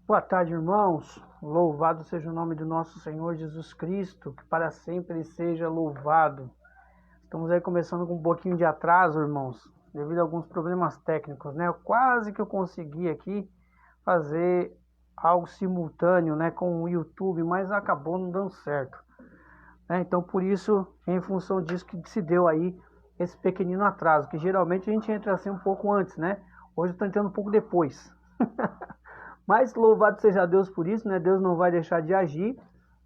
Boa tarde, irmãos. Louvado seja o nome do nosso Senhor Jesus Cristo, que para sempre ele seja louvado. Estamos aí começando com um pouquinho de atraso, irmãos, devido a alguns problemas técnicos, né? Quase que eu consegui aqui fazer algo simultâneo, né, com o YouTube, mas acabou não dando certo, né? Então, por isso, em função disso que se deu aí esse pequenino atraso, que geralmente a gente entra assim um pouco antes, né? Hoje eu estou entrando um pouco depois. Mas louvado seja Deus por isso, né? Deus não vai deixar de agir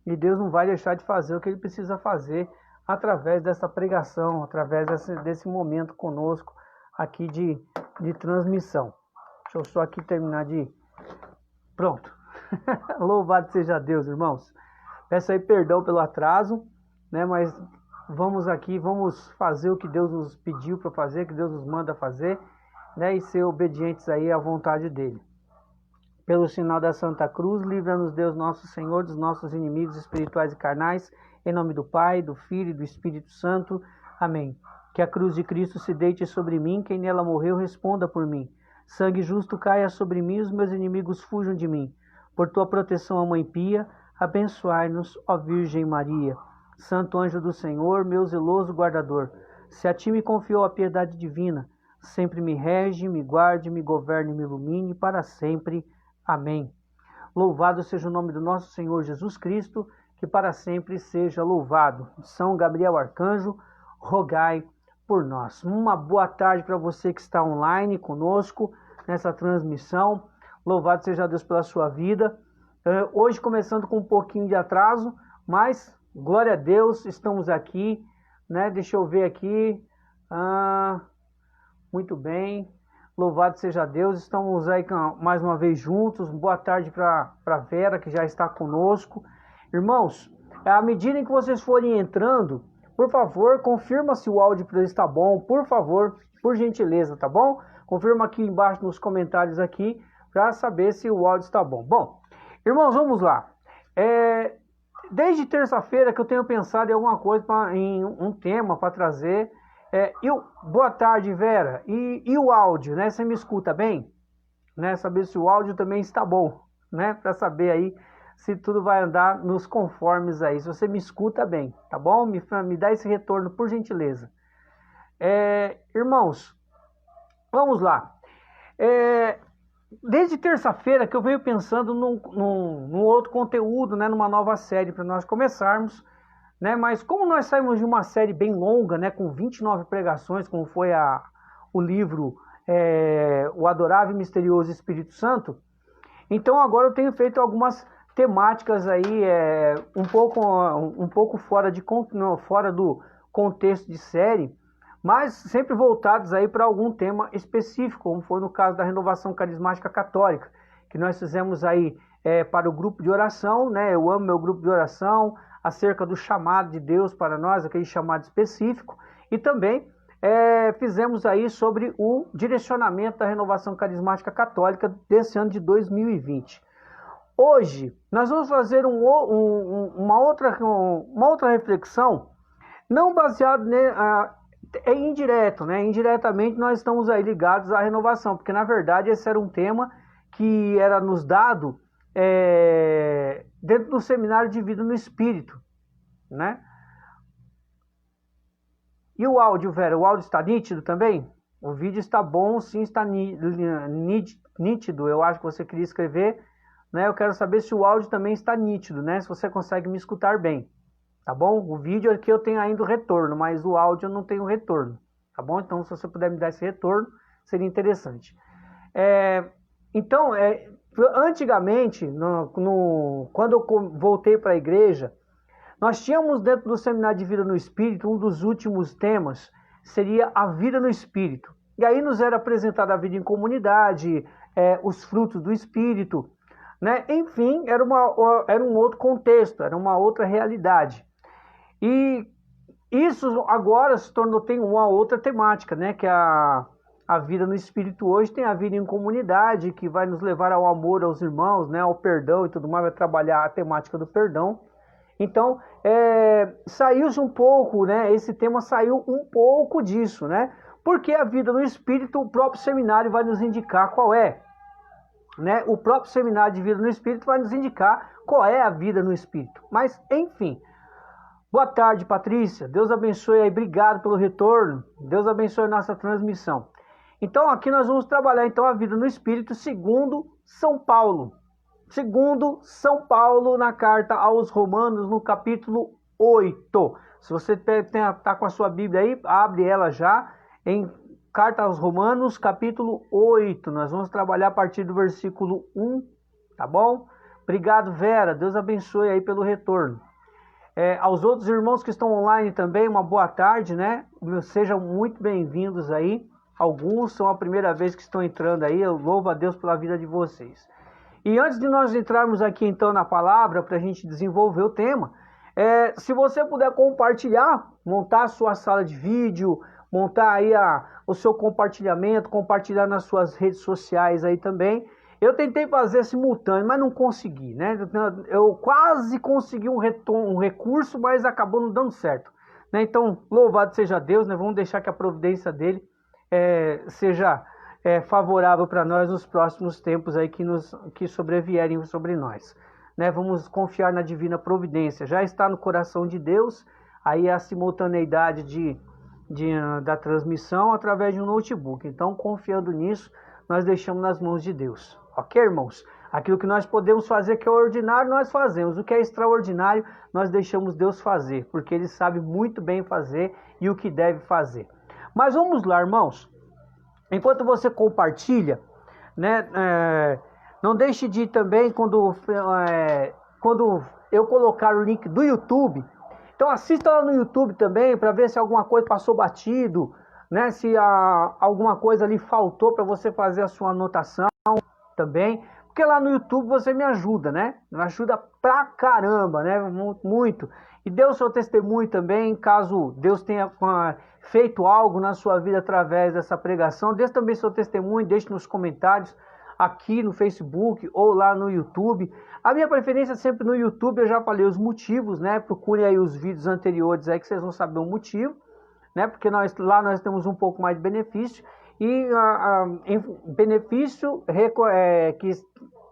e Deus não vai deixar de fazer o que ele precisa fazer através dessa pregação, através desse momento conosco aqui de transmissão. Deixa eu só aqui terminar de... Pronto. Louvado seja Deus, irmãos. Peço aí perdão pelo atraso, né? Mas vamos aqui, vamos fazer o que Deus nos pediu para fazer, que Deus nos manda fazer, né? E ser obedientes aí à vontade dele. Pelo sinal da Santa Cruz, livra-nos Deus nosso Senhor dos nossos inimigos espirituais e carnais, em nome do Pai, do Filho e do Espírito Santo. Amém. Que a cruz de Cristo se deite sobre mim, quem nela morreu responda por mim. Sangue justo caia sobre mim, os meus inimigos fujam de mim. Por tua proteção, ó Mãe Pia, abençoai-nos, ó Virgem Maria. Santo anjo do Senhor, meu zeloso guardador, se a ti me confiou a piedade divina, sempre me rege, me guarde, me governe, me ilumine para sempre. Amém. Louvado seja o nome do nosso Senhor Jesus Cristo, que para sempre seja louvado. São Gabriel Arcanjo, rogai por nós. Uma boa tarde para você que está online conosco nessa transmissão. Louvado seja Deus pela sua vida. Hoje começando com um pouquinho de atraso, mas glória a Deus, estamos aqui, né? Deixa eu ver aqui. Muito bem. Louvado seja Deus, estamos aí mais uma vez juntos. Boa tarde para Vera, que já está conosco. Irmãos, à medida em que vocês forem entrando, por favor, confirma se o áudio está bom, por favor, por gentileza, tá bom? Confirma aqui embaixo nos comentários aqui, para saber se o áudio está bom. Bom, irmãos, vamos lá. Desde terça-feira que eu tenho pensado em alguma coisa, em um tema para trazer. Boa tarde, Vera. E o áudio, né? Você me escuta bem? Né? Saber se o áudio também está bom, né? Para saber aí se tudo vai andar nos conformes aí. Se você me escuta bem, tá bom? Me dá esse retorno, por gentileza. Irmãos, vamos lá. Desde terça-feira que eu venho pensando num outro conteúdo, né? Numa nova série para nós começarmos. Né? Mas como nós saímos de uma série bem longa, né, com 29 pregações, como foi o livro O Adorável e Misterioso Espírito Santo, então agora eu tenho feito algumas temáticas aí um pouco fora do contexto de série, mas sempre voltados aí para algum tema específico, como foi no caso da Renovação Carismática Católica, que nós fizemos aí para o grupo de oração, né? Eu amo meu grupo de oração, acerca do chamado de Deus para nós, aquele chamado específico, e também fizemos aí sobre o direcionamento da Renovação Carismática Católica desse ano de 2020. Hoje, nós vamos fazer uma outra reflexão, não baseado indireto, né? Indiretamente nós estamos aí ligados à renovação, porque na verdade esse era um tema que era nos dado dentro do seminário de vida no Espírito, né? E o áudio, Vera, o áudio está nítido também? O vídeo está bom, sim, está nítido, eu acho que você queria escrever, né? Eu quero saber se o áudio também está nítido, né? Se você consegue me escutar bem, tá bom? O vídeo aqui eu tenho ainda o retorno, mas o áudio eu não tenho retorno, tá bom? Então, se você puder me dar esse retorno, seria interessante. Então, antigamente, quando eu voltei para a igreja, nós tínhamos dentro do Seminário de Vida no Espírito, um dos últimos temas seria a vida no Espírito. E aí nos era apresentada a vida em comunidade, os frutos do Espírito, né? Enfim, era um outro contexto, era uma outra realidade. E isso agora tem uma outra temática, né? Que a vida no Espírito hoje tem a vida em comunidade, que vai nos levar ao amor aos irmãos, né, ao perdão e tudo mais, vai trabalhar a temática do perdão. Então, saiu-se um pouco, né, esse tema saiu um pouco disso, né, porque a vida no Espírito, o próprio seminário vai nos indicar qual é. né, o próprio seminário de vida no Espírito vai nos indicar qual é a vida no Espírito. Mas, enfim, boa tarde, Patrícia. Deus abençoe aí. Obrigado pelo retorno. Deus abençoe a nossa transmissão. Então, aqui nós vamos trabalhar então a vida no Espírito segundo São Paulo. Segundo São Paulo, na carta aos Romanos, no capítulo 8. Se você está com a sua Bíblia aí, abre ela já em Carta aos Romanos, capítulo 8. Nós vamos trabalhar a partir do versículo 1, tá bom? Obrigado, Vera. Deus abençoe aí pelo retorno. Aos outros irmãos que estão online também, uma boa tarde, né? Sejam muito bem-vindos aí. Alguns são a primeira vez que estão entrando aí. Eu louvo a Deus pela vida de vocês. E antes de nós entrarmos aqui então na palavra, para a gente desenvolver o tema, se você puder compartilhar, montar a sua sala de vídeo, montar aí o seu compartilhamento, compartilhar nas suas redes sociais aí também. Eu tentei fazer simultâneo, mas não consegui, né? Eu quase consegui um recurso, mas acabou não dando certo, né? Então, louvado seja Deus, né? Vamos deixar que a providência dele seja favorável para nós nos próximos tempos aí que sobrevierem sobre nós, né? Vamos confiar na divina providência. Já está no coração de Deus aí a simultaneidade da transmissão através de um notebook. Então, confiando nisso, nós deixamos nas mãos de Deus. Ok, irmãos? Aquilo que nós podemos fazer que é ordinário, nós fazemos. O que é extraordinário, nós deixamos Deus fazer, porque Ele sabe muito bem fazer e o que deve fazer. Mas vamos lá, irmãos. Enquanto você compartilha, né, não deixe de ir também, quando eu colocar o link do YouTube, então assista lá no YouTube também, para ver se alguma coisa passou batido, né, se alguma coisa ali faltou para você fazer a sua anotação também, porque lá no YouTube você me ajuda, né, me ajuda pra caramba, né, muito, e dê o seu testemunho também, caso Deus tenha feito algo na sua vida através dessa pregação, deixe também seu testemunho, deixe nos comentários, aqui no Facebook ou lá no YouTube. A minha preferência é sempre no YouTube, eu já falei os motivos, né? Procurem aí os vídeos anteriores aí que vocês vão saber o motivo, né? Porque lá nós temos um pouco mais de benefício e benefício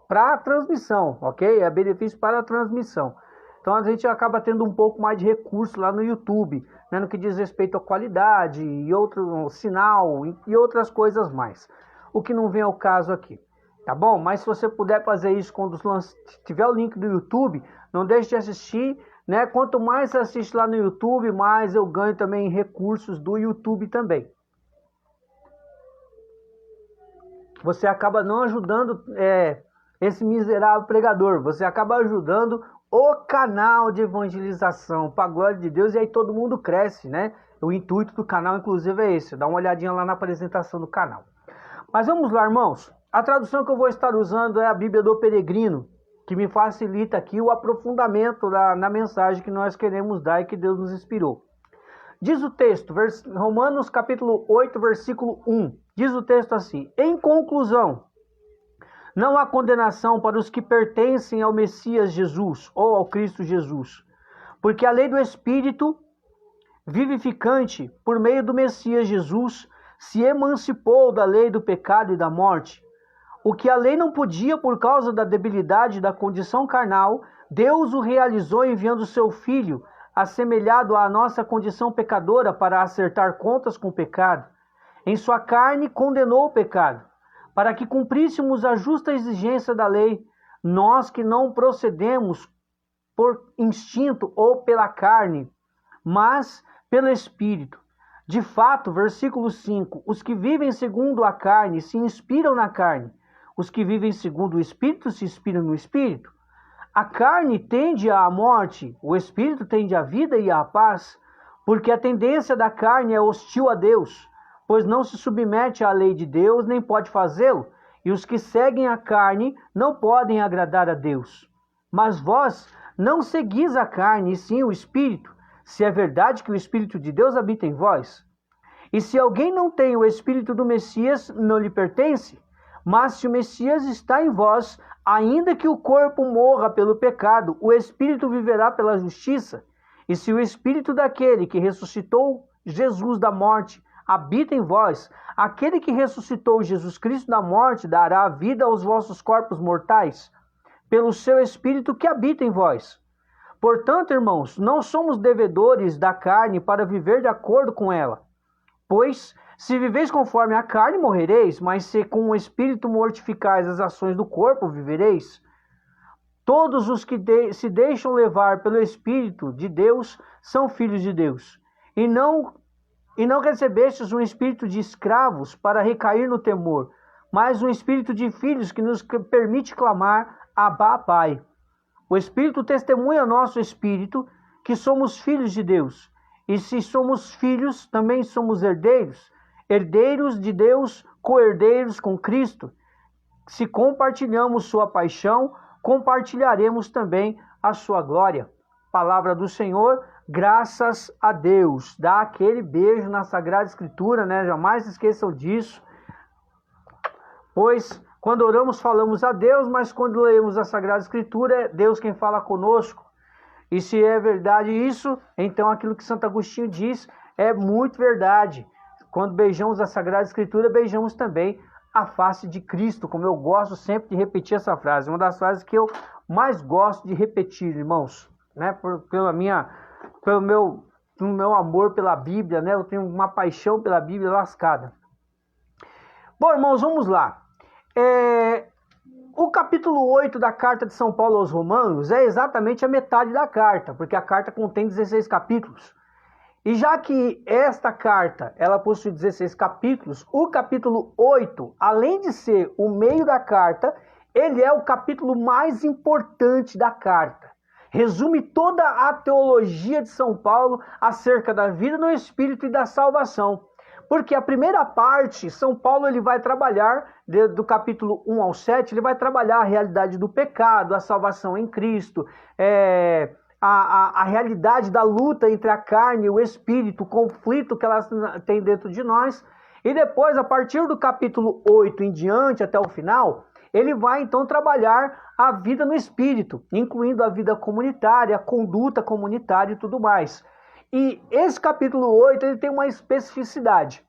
para a transmissão, ok? É benefício para a transmissão. Então a gente acaba tendo um pouco mais de recurso lá no YouTube, né? No que diz respeito à qualidade e outro sinal e outras coisas mais. O que não vem ao caso aqui. Tá bom? Mas se você puder fazer isso quando tiver o link do YouTube, não deixe de assistir, né? Quanto mais você assiste lá no YouTube, mais eu ganho também recursos do YouTube também. Você acaba não ajudando esse miserável pregador, você acaba ajudando o canal de evangelização, para a glória de Deus, e aí todo mundo cresce, né? O intuito do canal, inclusive, é esse, dá uma olhadinha lá na apresentação do canal. Mas vamos lá, irmãos. A tradução que eu vou estar usando é a Bíblia do Peregrino, que me facilita aqui o aprofundamento na mensagem que nós queremos dar e que Deus nos inspirou. Diz o texto, Romanos capítulo 8, versículo 1. Diz o texto assim: em conclusão, não há condenação para os que pertencem ao Messias Jesus, ou ao Cristo Jesus, porque a lei do Espírito vivificante, por meio do Messias Jesus, se emancipou da lei do pecado e da morte. O que a lei não podia por causa da debilidade da condição carnal, Deus o realizou enviando seu Filho, assemelhado à nossa condição pecadora, para acertar contas com o pecado. Em sua carne condenou o pecado, para que cumpríssemos a justa exigência da lei, nós que não procedemos por instinto ou pela carne, mas pelo Espírito. De fato, versículo 5, os que vivem segundo a carne se inspiram na carne, os que vivem segundo o Espírito se inspiram no Espírito. A carne tende à morte, o Espírito tende à vida e à paz, porque a tendência da carne é hostil a Deus, pois não se submete à lei de Deus, nem pode fazê-lo, e os que seguem a carne não podem agradar a Deus. Mas vós não seguis a carne, e sim o Espírito, se é verdade que o Espírito de Deus habita em vós. E se alguém não tem o Espírito do Messias, não lhe pertence. Mas se o Messias está em vós, ainda que o corpo morra pelo pecado, o Espírito viverá pela justiça. E se o Espírito daquele que ressuscitou Jesus da morte habita em vós. Aquele que ressuscitou Jesus Cristo da morte dará vida aos vossos corpos mortais, pelo seu Espírito que habita em vós. Portanto, irmãos, não somos devedores da carne para viver de acordo com ela. Pois, se viveis conforme a carne, morrereis, mas se com o Espírito mortificais as ações do corpo, vivereis. Todos os que se deixam levar pelo Espírito de Deus são filhos de Deus. E não recebestes um espírito de escravos para recair no temor, mas um espírito de filhos que nos permite clamar, Abba, Pai. O Espírito testemunha ao nosso espírito que somos filhos de Deus. E se somos filhos, também somos herdeiros, herdeiros de Deus, co-herdeiros com Cristo. Se compartilhamos sua paixão, compartilharemos também a sua glória. Palavra do Senhor, graças a Deus. Dá aquele beijo na Sagrada Escritura, né? Jamais esqueçam disso. Pois quando oramos, falamos a Deus, mas quando lemos a Sagrada Escritura, é Deus quem fala conosco. E se é verdade isso, então aquilo que Santo Agostinho diz é muito verdade. Quando beijamos a Sagrada Escritura, beijamos também a face de Cristo, como eu gosto sempre de repetir essa frase. Uma das frases que eu mais gosto de repetir, irmãos, né? Pelo meu amor pela Bíblia, né? Eu tenho uma paixão pela Bíblia lascada. Bom, irmãos, vamos lá. O capítulo 8 da carta de São Paulo aos Romanos é exatamente a metade da carta, porque a carta contém 16 capítulos. E já que esta carta, ela possui 16 capítulos, o capítulo 8, além de ser o meio da carta, ele é o capítulo mais importante da carta. Resume toda a teologia de São Paulo acerca da vida no Espírito e da salvação. Porque a primeira parte, São Paulo ele vai trabalhar, do capítulo 1 ao 7, ele vai trabalhar a realidade do pecado, a salvação em Cristo, a realidade da luta entre a carne e o espírito, o conflito que elas têm dentro de nós. E depois, a partir do capítulo 8 em diante, até o final, ele vai então trabalhar a vida no espírito, incluindo a vida comunitária, a conduta comunitária e tudo mais. E esse capítulo 8 ele tem uma especificidade.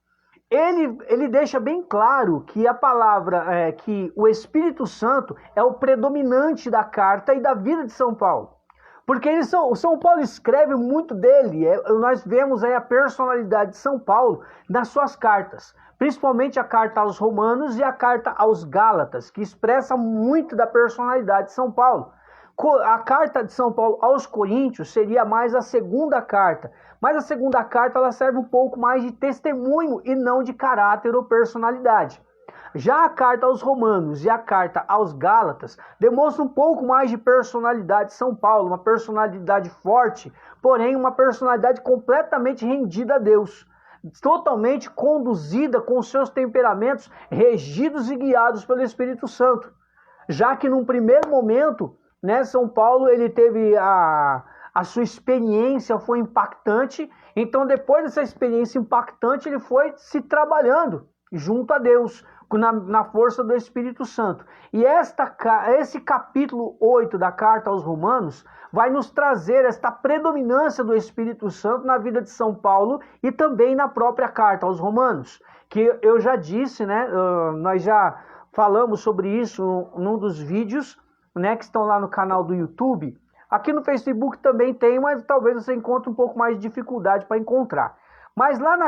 Ele deixa bem claro que a palavra, que o Espírito Santo é o predominante da carta e da vida de São Paulo. Porque o São Paulo escreve muito dele, nós vemos aí a personalidade de São Paulo nas suas cartas, principalmente a carta aos Romanos e a carta aos Gálatas, que expressa muito da personalidade de São Paulo. A carta de São Paulo aos Coríntios seria mais a segunda carta, mas a segunda carta ela serve um pouco mais de testemunho e não de caráter ou personalidade. Já a carta aos Romanos e a carta aos Gálatas demonstram um pouco mais de personalidade de São Paulo, uma personalidade forte, porém uma personalidade completamente rendida a Deus, totalmente conduzida com seus temperamentos regidos e guiados pelo Espírito Santo. Já que num primeiro momento, né, São Paulo ele teve a sua experiência foi impactante, então depois dessa experiência impactante ele foi se trabalhando junto a Deus, na força do Espírito Santo. E esse capítulo 8 da carta aos Romanos vai nos trazer esta predominância do Espírito Santo na vida de São Paulo e também na própria carta aos Romanos, que eu já disse, né, nós já falamos sobre isso num dos vídeos, né, que estão lá no canal do YouTube. Aqui no Facebook também tem, mas talvez você encontre um pouco mais de dificuldade para encontrar. Mas lá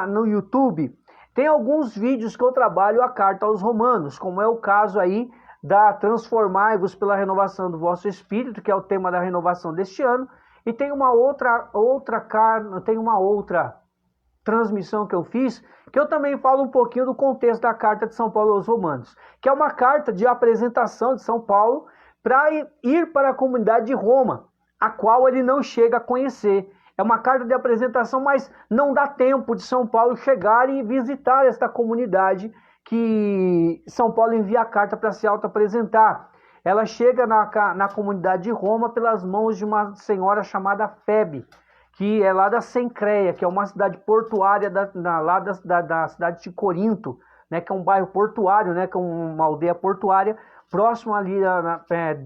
no YouTube tem alguns vídeos que eu trabalho a carta aos Romanos, como é o caso aí da Transformai-vos pela renovação do vosso espírito, que é o tema da renovação deste ano, e tem uma outra transmissão que eu fiz, que eu também falo um pouquinho do contexto da carta de São Paulo aos Romanos, que é uma carta de apresentação de São Paulo para ir para a comunidade de Roma, a qual ele não chega a conhecer. É uma carta de apresentação, mas não dá tempo de São Paulo chegar e visitar esta comunidade que São Paulo envia a carta para se auto-apresentar. Ela chega na comunidade de Roma pelas mãos de uma senhora chamada Febe, que é lá da Cencreia, que é uma cidade portuária da cidade de Corinto, né, que é um bairro portuário, né, que é uma aldeia portuária, próximo ali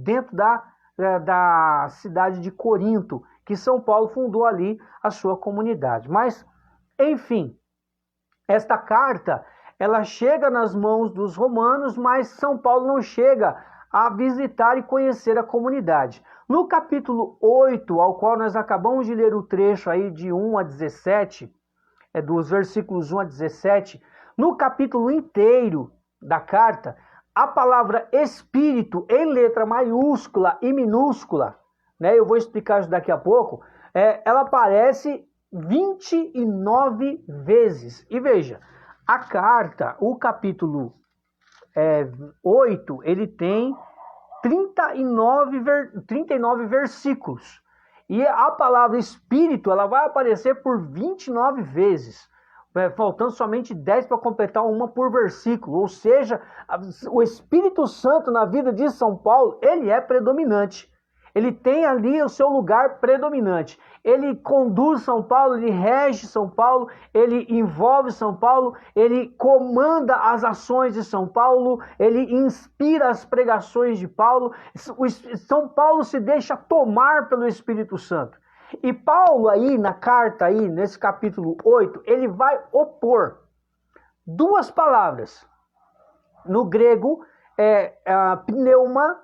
dentro da cidade de Corinto, que São Paulo fundou ali a sua comunidade. Mas, enfim, esta carta, ela chega nas mãos dos romanos, mas São Paulo não chega a visitar e conhecer a comunidade. No capítulo 8, ao qual nós acabamos de ler o trecho aí de 1 a 17, dos versículos 1 a 17, no capítulo inteiro da carta, a palavra Espírito, em letra maiúscula e minúscula, né, eu vou explicar isso daqui a pouco, ela aparece 29 vezes. E veja, a carta, o capítulo 8, ele tem 39 versículos. E a palavra Espírito, ela vai aparecer por 29 vezes, faltando somente 10 para completar uma por versículo. Ou seja, o Espírito Santo na vida de São Paulo, ele é predominante. Ele tem ali o seu lugar predominante. Ele conduz São Paulo, ele rege São Paulo, ele envolve São Paulo, ele comanda as ações de São Paulo, ele inspira as pregações de Paulo. São Paulo se deixa tomar pelo Espírito Santo. E Paulo aí, na carta aí, nesse capítulo 8, ele vai opor duas palavras. No grego, pneuma,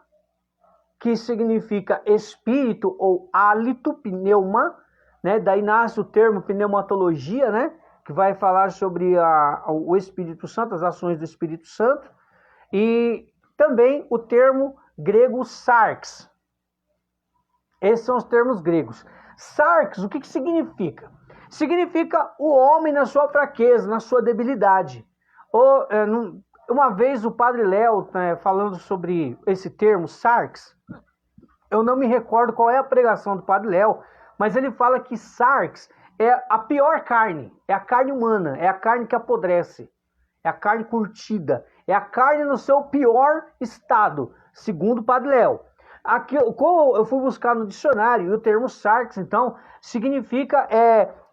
que significa espírito ou hálito, pneuma, né? Daí nasce o termo pneumatologia, né? Que vai falar sobre o Espírito Santo, as ações do Espírito Santo. E também o termo grego sarx. Esses são os termos gregos. Sarx, o que significa? Significa o homem na sua fraqueza, na sua debilidade. Uma vez o padre Léo, falando sobre esse termo, sarx, eu não me recordo qual é a pregação do padre Léo, mas ele fala que sarx é a pior carne, é a carne humana, é a carne que apodrece, é a carne curtida, é a carne no seu pior estado, segundo o padre Léo. Aqui, eu fui buscar no dicionário, e o termo sarx, então, significa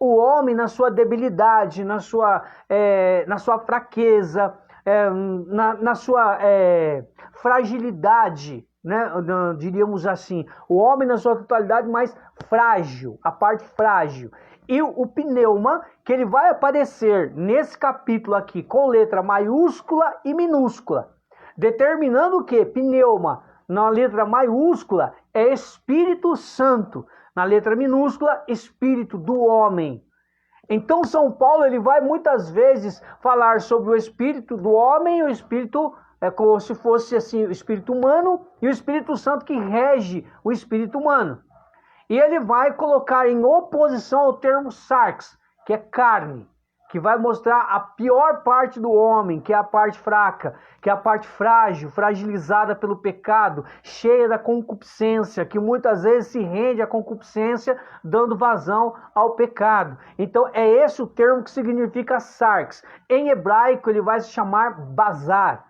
o homem na sua debilidade, na sua fraqueza, na sua fragilidade, né? Diríamos assim, o homem na sua totalidade mais frágil, a parte frágil. E o pneuma, que ele vai aparecer nesse capítulo aqui com letra maiúscula e minúscula, determinando o que? Pneuma, na letra maiúscula, é Espírito Santo, na letra minúscula, Espírito do homem. Então São Paulo ele vai muitas vezes falar sobre o espírito do homem, o espírito como se fosse assim, o espírito humano e o Espírito Santo que rege o espírito humano. E ele vai colocar em oposição ao termo sarx, que é carne, que vai mostrar a pior parte do homem, que é a parte fraca, que é a parte frágil, fragilizada pelo pecado, cheia da concupiscência, que muitas vezes se rende à concupiscência, dando vazão ao pecado. Então é esse o termo que significa sarx. Em hebraico ele vai se chamar bazar,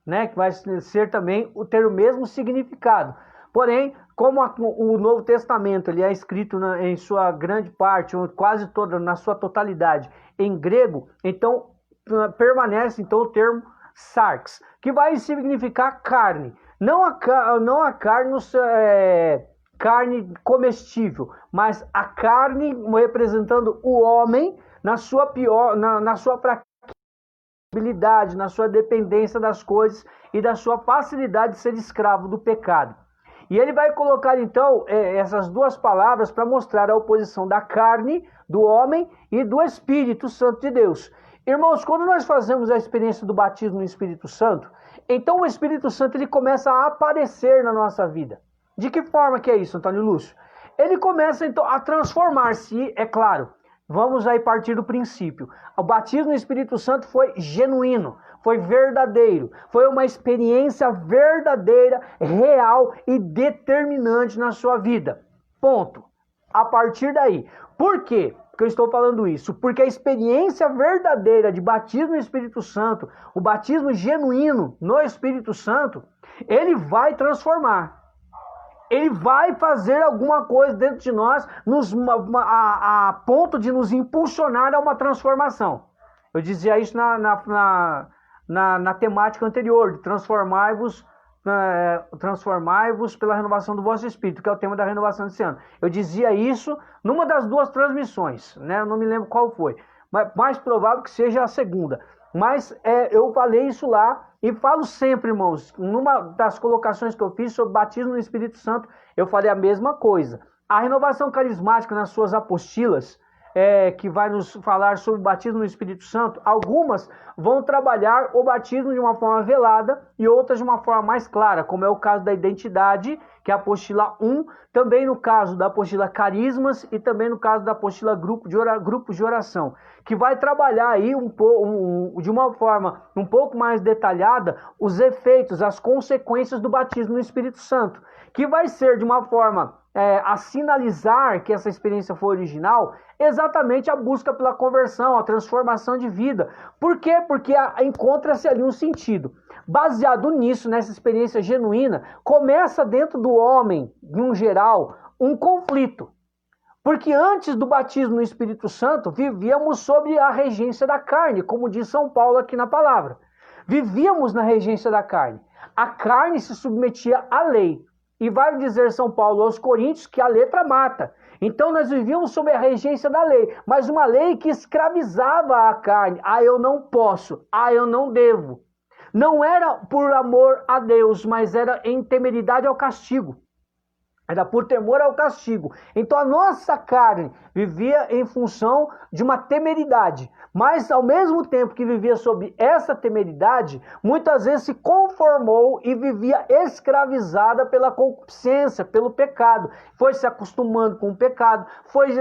né? Que vai ser também ter o mesmo significado. Porém, como o Novo Testamento ele é escrito em sua grande parte, ou quase toda, na sua totalidade, em grego, então permanece então o termo sarx, que vai significar carne. Não a carne, carne comestível, mas a carne representando o homem na sua fragilidade, na sua dependência das coisas e da sua facilidade de ser escravo do pecado. E ele vai colocar então essas duas palavras para mostrar a oposição da carne, do homem e do Espírito Santo de Deus. Irmãos, quando nós fazemos a experiência do batismo no Espírito Santo, então o Espírito Santo ele começa a aparecer na nossa vida. De que forma que é isso, Antônio Lúcio? Ele começa então a transformar-se, é claro. Vamos aí partir do princípio. O batismo no Espírito Santo foi genuíno, foi verdadeiro, foi uma experiência verdadeira, real e determinante na sua vida. Ponto. A partir daí. Por quê que eu estou falando isso? Porque a experiência verdadeira de batismo no Espírito Santo, o batismo genuíno no Espírito Santo, ele vai transformar. Ele vai fazer alguma coisa dentro de nós a ponto de nos impulsionar a uma transformação. Eu dizia isso na temática anterior, de transformai-vos pela renovação do vosso espírito, que é o tema da renovação desse ano. Eu dizia isso numa das duas transmissões, né? Eu não me lembro qual foi. mais provável que seja a segunda. Mas eu falei isso lá e falo sempre, irmãos, numa das colocações que eu fiz sobre batismo no Espírito Santo, eu falei a mesma coisa. A renovação carismática nas suas apostilas, que vai nos falar sobre o batismo no Espírito Santo, algumas vão trabalhar o batismo de uma forma velada e outras de uma forma mais clara, como é o caso da identidade, que é a apostila 1, também no caso da apostila carismas e também no caso da apostila grupos de oração, que vai trabalhar aí de uma forma um pouco mais detalhada os efeitos, as consequências do batismo no Espírito Santo, que vai ser de uma forma a sinalizar que essa experiência foi original, exatamente a busca pela conversão, a transformação de vida. Por quê? Porque encontra-se ali um sentido. Baseado nisso, nessa experiência genuína, começa dentro do homem, em geral, um conflito. Porque antes do batismo no Espírito Santo, vivíamos sob a regência da carne, como diz São Paulo aqui na palavra. Vivíamos na regência da carne. A carne se submetia à lei. E vai dizer São Paulo aos Coríntios que a letra mata. Então nós vivíamos sob a regência da lei, mas uma lei que escravizava a carne. Eu não posso, eu não devo. Não era por amor a Deus, mas era em temeridade ao castigo. Era por temor ao castigo. Então a nossa carne vivia em função de uma temeridade. Mas ao mesmo tempo que vivia sob essa temeridade, muitas vezes se conformou e vivia escravizada pela concupiscência, pelo pecado. Foi se acostumando com o pecado, foi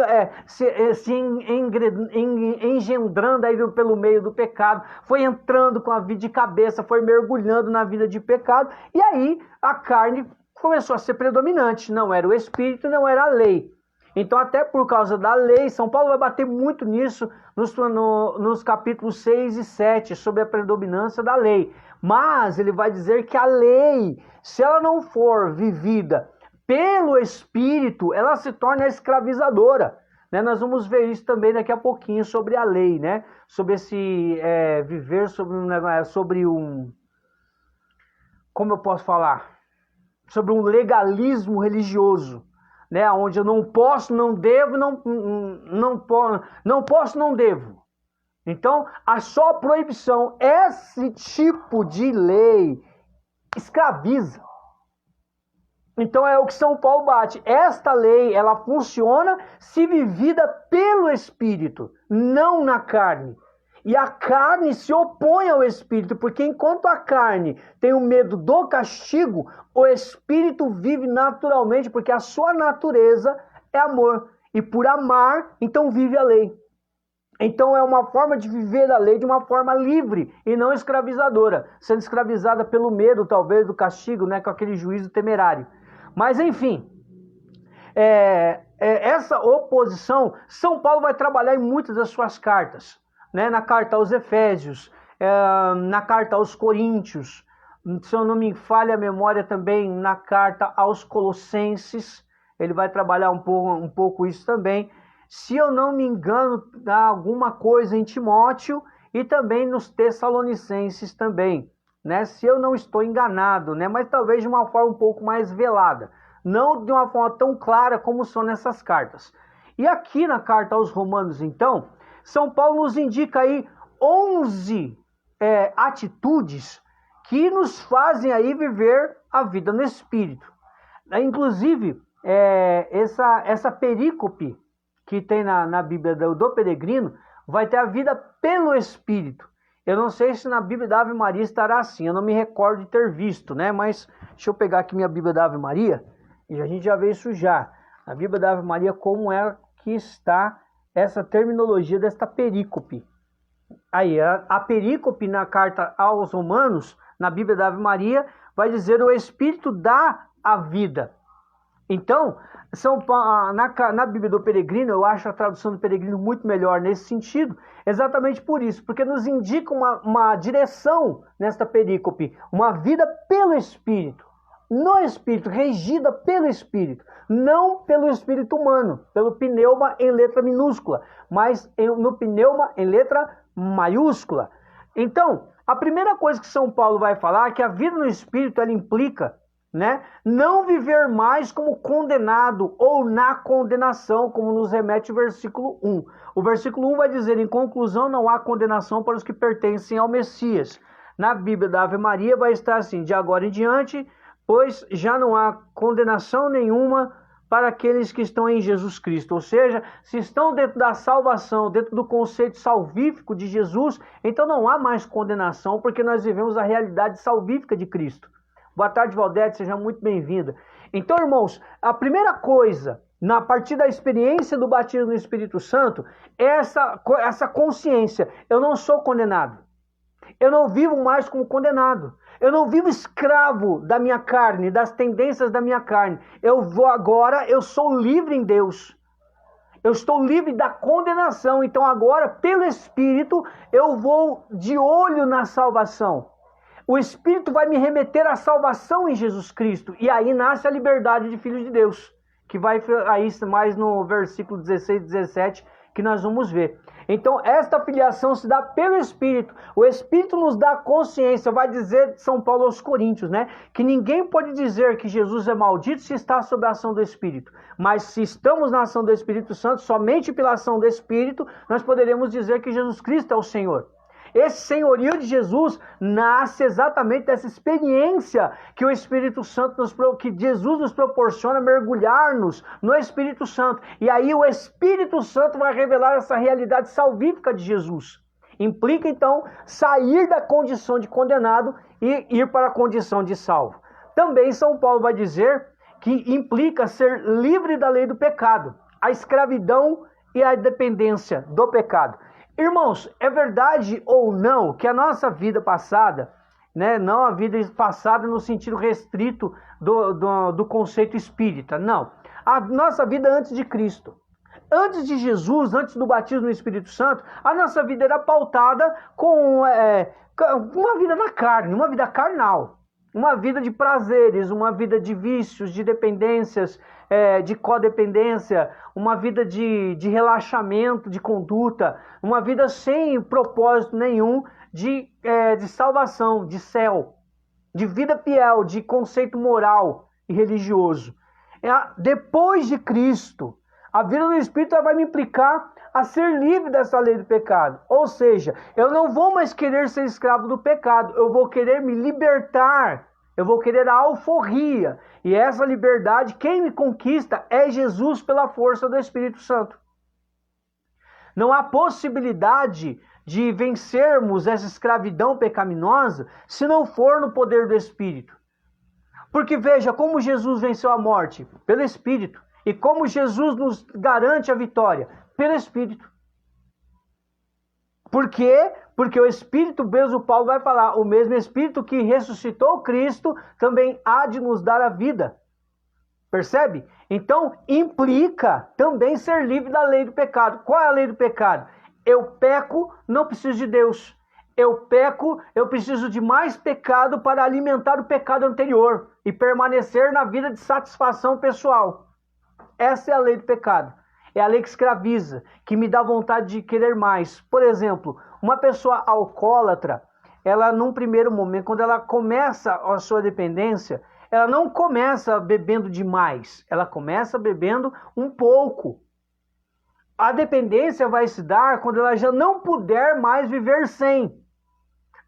se engendrando aí pelo meio do pecado, foi entrando com a vida de cabeça, foi mergulhando na vida de pecado. E aí a carne começou a ser predominante, não era o Espírito, não era a lei. Então, até por causa da lei, São Paulo vai bater muito nisso nos capítulos 6 e 7, sobre a predominância da lei. Mas ele vai dizer que a lei, se ela não for vivida pelo Espírito, ela se torna escravizadora. Né? Nós vamos ver isso também daqui a pouquinho sobre a lei, né? Sobre esse viver sobre um... Como eu posso falar? Sobre um legalismo religioso, né? Onde eu não posso, não devo, não posso, não devo. Então, a só proibição, esse tipo de lei escraviza. Então é o que São Paulo bate. Esta lei, ela funciona se vivida pelo Espírito, não na carne. E a carne se opõe ao Espírito, porque enquanto a carne tem o medo do castigo, o Espírito vive naturalmente, porque a sua natureza é amor. E por amar, então vive a lei. Então é uma forma de viver a lei de uma forma livre e não escravizadora, sendo escravizada pelo medo, talvez, do castigo, né, com aquele juízo temerário. Mas enfim, essa oposição, São Paulo vai trabalhar em muitas das suas cartas. Né, na carta aos Efésios, na carta aos Coríntios, se eu não me falha a memória também, na carta aos Colossenses, ele vai trabalhar um pouco isso também. Se eu não me engano, dá alguma coisa em Timóteo e também nos Tessalonicenses também, né? Se eu não estou enganado, né? Mas talvez de uma forma um pouco mais velada, não de uma forma tão clara como são nessas cartas. E aqui na carta aos Romanos, então, São Paulo nos indica aí 11 atitudes que nos fazem aí viver a vida no Espírito. Inclusive, essa perícope que tem na Bíblia do Peregrino vai ter a vida pelo Espírito. Eu não sei se na Bíblia da Ave Maria estará assim, eu não me recordo de ter visto, né? Mas deixa eu pegar aqui minha Bíblia da Ave Maria e a gente já vê isso já. A Bíblia da Ave Maria, como é que está essa terminologia desta perícope. Aí, a perícope na carta aos Romanos, na Bíblia da Ave Maria, vai dizer o Espírito dá a vida. Então, na Bíblia do Peregrino, eu acho a tradução do Peregrino muito melhor nesse sentido, exatamente por isso, porque nos indica uma direção nesta perícope, uma vida pelo Espírito, no Espírito, regida pelo Espírito, não pelo Espírito humano, pelo pneuma em letra minúscula, mas no pneuma em letra maiúscula. Então, a primeira coisa que São Paulo vai falar é que a vida no Espírito, ela implica né? Não viver mais como condenado ou na condenação, como nos remete o versículo 1. O versículo 1 vai dizer, em conclusão, não há condenação para os que pertencem ao Messias. Na Bíblia da Ave Maria vai estar assim, de agora em diante, pois já não há condenação nenhuma para aqueles que estão em Jesus Cristo. Ou seja, se estão dentro da salvação, dentro do conceito salvífico de Jesus, então não há mais condenação, porque nós vivemos a realidade salvífica de Cristo. Boa tarde, Valdete, seja muito bem-vinda. Então, irmãos, a primeira coisa, a partir da experiência do batismo no Espírito Santo, é essa consciência. Eu não sou condenado. Eu não vivo mais como condenado. Eu não vivo escravo da minha carne, das tendências da minha carne. Eu sou livre em Deus. Eu estou livre da condenação. Então agora, pelo Espírito, eu vou de olho na salvação. O Espírito vai me remeter à salvação em Jesus Cristo. E aí nasce a liberdade de filhos de Deus. Que vai aí mais no versículo 16 e 17 que nós vamos ver. Então, esta filiação se dá pelo Espírito. O Espírito nos dá consciência. Vai dizer São Paulo aos Coríntios, né? Que ninguém pode dizer que Jesus é maldito se está sob a ação do Espírito. Mas se estamos na ação do Espírito Santo, somente pela ação do Espírito, nós poderemos dizer que Jesus Cristo é o Senhor. Esse senhorio de Jesus nasce exatamente dessa experiência que o Espírito Santo que Jesus nos proporciona, mergulhar-nos no Espírito Santo. E aí o Espírito Santo vai revelar essa realidade salvífica de Jesus. Implica então sair da condição de condenado e ir para a condição de salvo. Também São Paulo vai dizer que implica ser livre da lei do pecado, a escravidão e a dependência do pecado. Irmãos, é verdade ou não que a nossa vida passada, né, não a vida passada no sentido restrito do conceito espírita, não. A nossa vida antes de Cristo, antes de Jesus, antes do batismo no Espírito Santo, a nossa vida era pautada com uma vida na carne, uma vida carnal. Uma vida de prazeres, uma vida de vícios, de dependências, de codependência, uma vida de relaxamento, de conduta, uma vida sem propósito nenhum de salvação, de céu, de vida fiel, de conceito moral e religioso. Depois de Cristo, a vida do Espírito vai me implicar a ser livre dessa lei do pecado. Ou seja, eu não vou mais querer ser escravo do pecado, eu vou querer me libertar, eu vou querer a alforria. E essa liberdade, quem me conquista é Jesus pela força do Espírito Santo. Não há possibilidade de vencermos essa escravidão pecaminosa se não for no poder do Espírito. Porque veja como Jesus venceu a morte, pelo Espírito. E como Jesus nos garante a vitória? Pelo Espírito. Por quê? Porque o Espírito mesmo, Paulo vai falar, o mesmo Espírito que ressuscitou Cristo também há de nos dar a vida. Percebe? Então, implica também ser livre da lei do pecado. Qual é a lei do pecado? Eu peco, não preciso de Deus. Eu peco, eu preciso de mais pecado para alimentar o pecado anterior e permanecer na vida de satisfação pessoal. Essa é a lei do pecado. É a lei que escraviza, que me dá vontade de querer mais. Por exemplo, uma pessoa alcoólatra, ela num primeiro momento, quando ela começa a sua dependência, ela não começa bebendo demais, ela começa bebendo um pouco. A dependência vai se dar quando ela já não puder mais viver sem.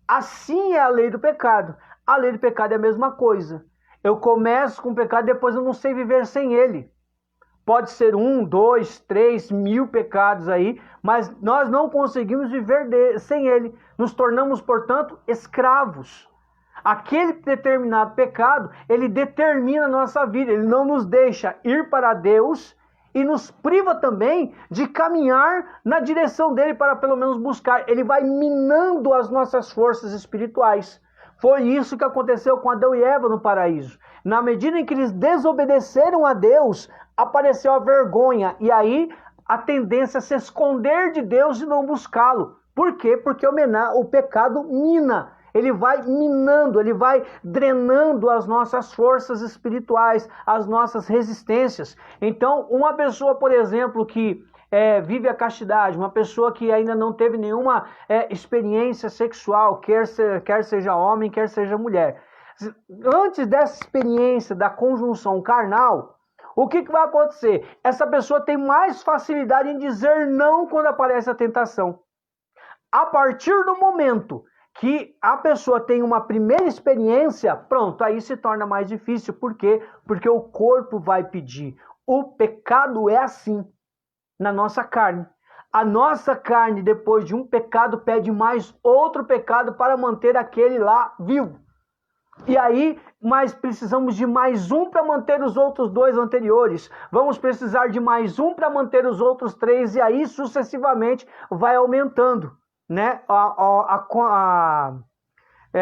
Assim é a lei do pecado. A lei do pecado é a mesma coisa. Eu começo com o pecado e depois eu não sei viver sem ele. Pode ser 1, 2, 3 mil pecados aí, mas nós não conseguimos viver sem ele. Nos tornamos, portanto, escravos. Aquele determinado pecado, ele determina a nossa vida. Ele não nos deixa ir para Deus e nos priva também de caminhar na direção dele para pelo menos buscar. Ele vai minando as nossas forças espirituais. Foi isso que aconteceu com Adão e Eva no paraíso. Na medida em que eles desobedeceram a Deus, apareceu a vergonha. E aí a tendência a se esconder de Deus e não buscá-lo. Por quê? Porque o pecado mina. Ele vai minando, ele vai drenando as nossas forças espirituais, as nossas resistências. Então, uma pessoa, por exemplo, que vive a castidade, uma pessoa que ainda não teve nenhuma experiência sexual, quer seja homem, quer seja mulher, Antes dessa experiência da conjunção carnal, o que vai acontecer? Essa pessoa tem mais facilidade em dizer não quando aparece a tentação. A partir do momento que a pessoa tem uma primeira experiência, pronto, aí se torna mais difícil. Por quê? Porque o corpo vai pedir. O pecado é assim, na nossa carne. A nossa carne, depois de um pecado, pede mais outro pecado para manter aquele lá vivo. E aí, mas precisamos de mais um para manter os outros dois anteriores. Vamos precisar de mais um para manter os outros três, e aí sucessivamente vai aumentando, né?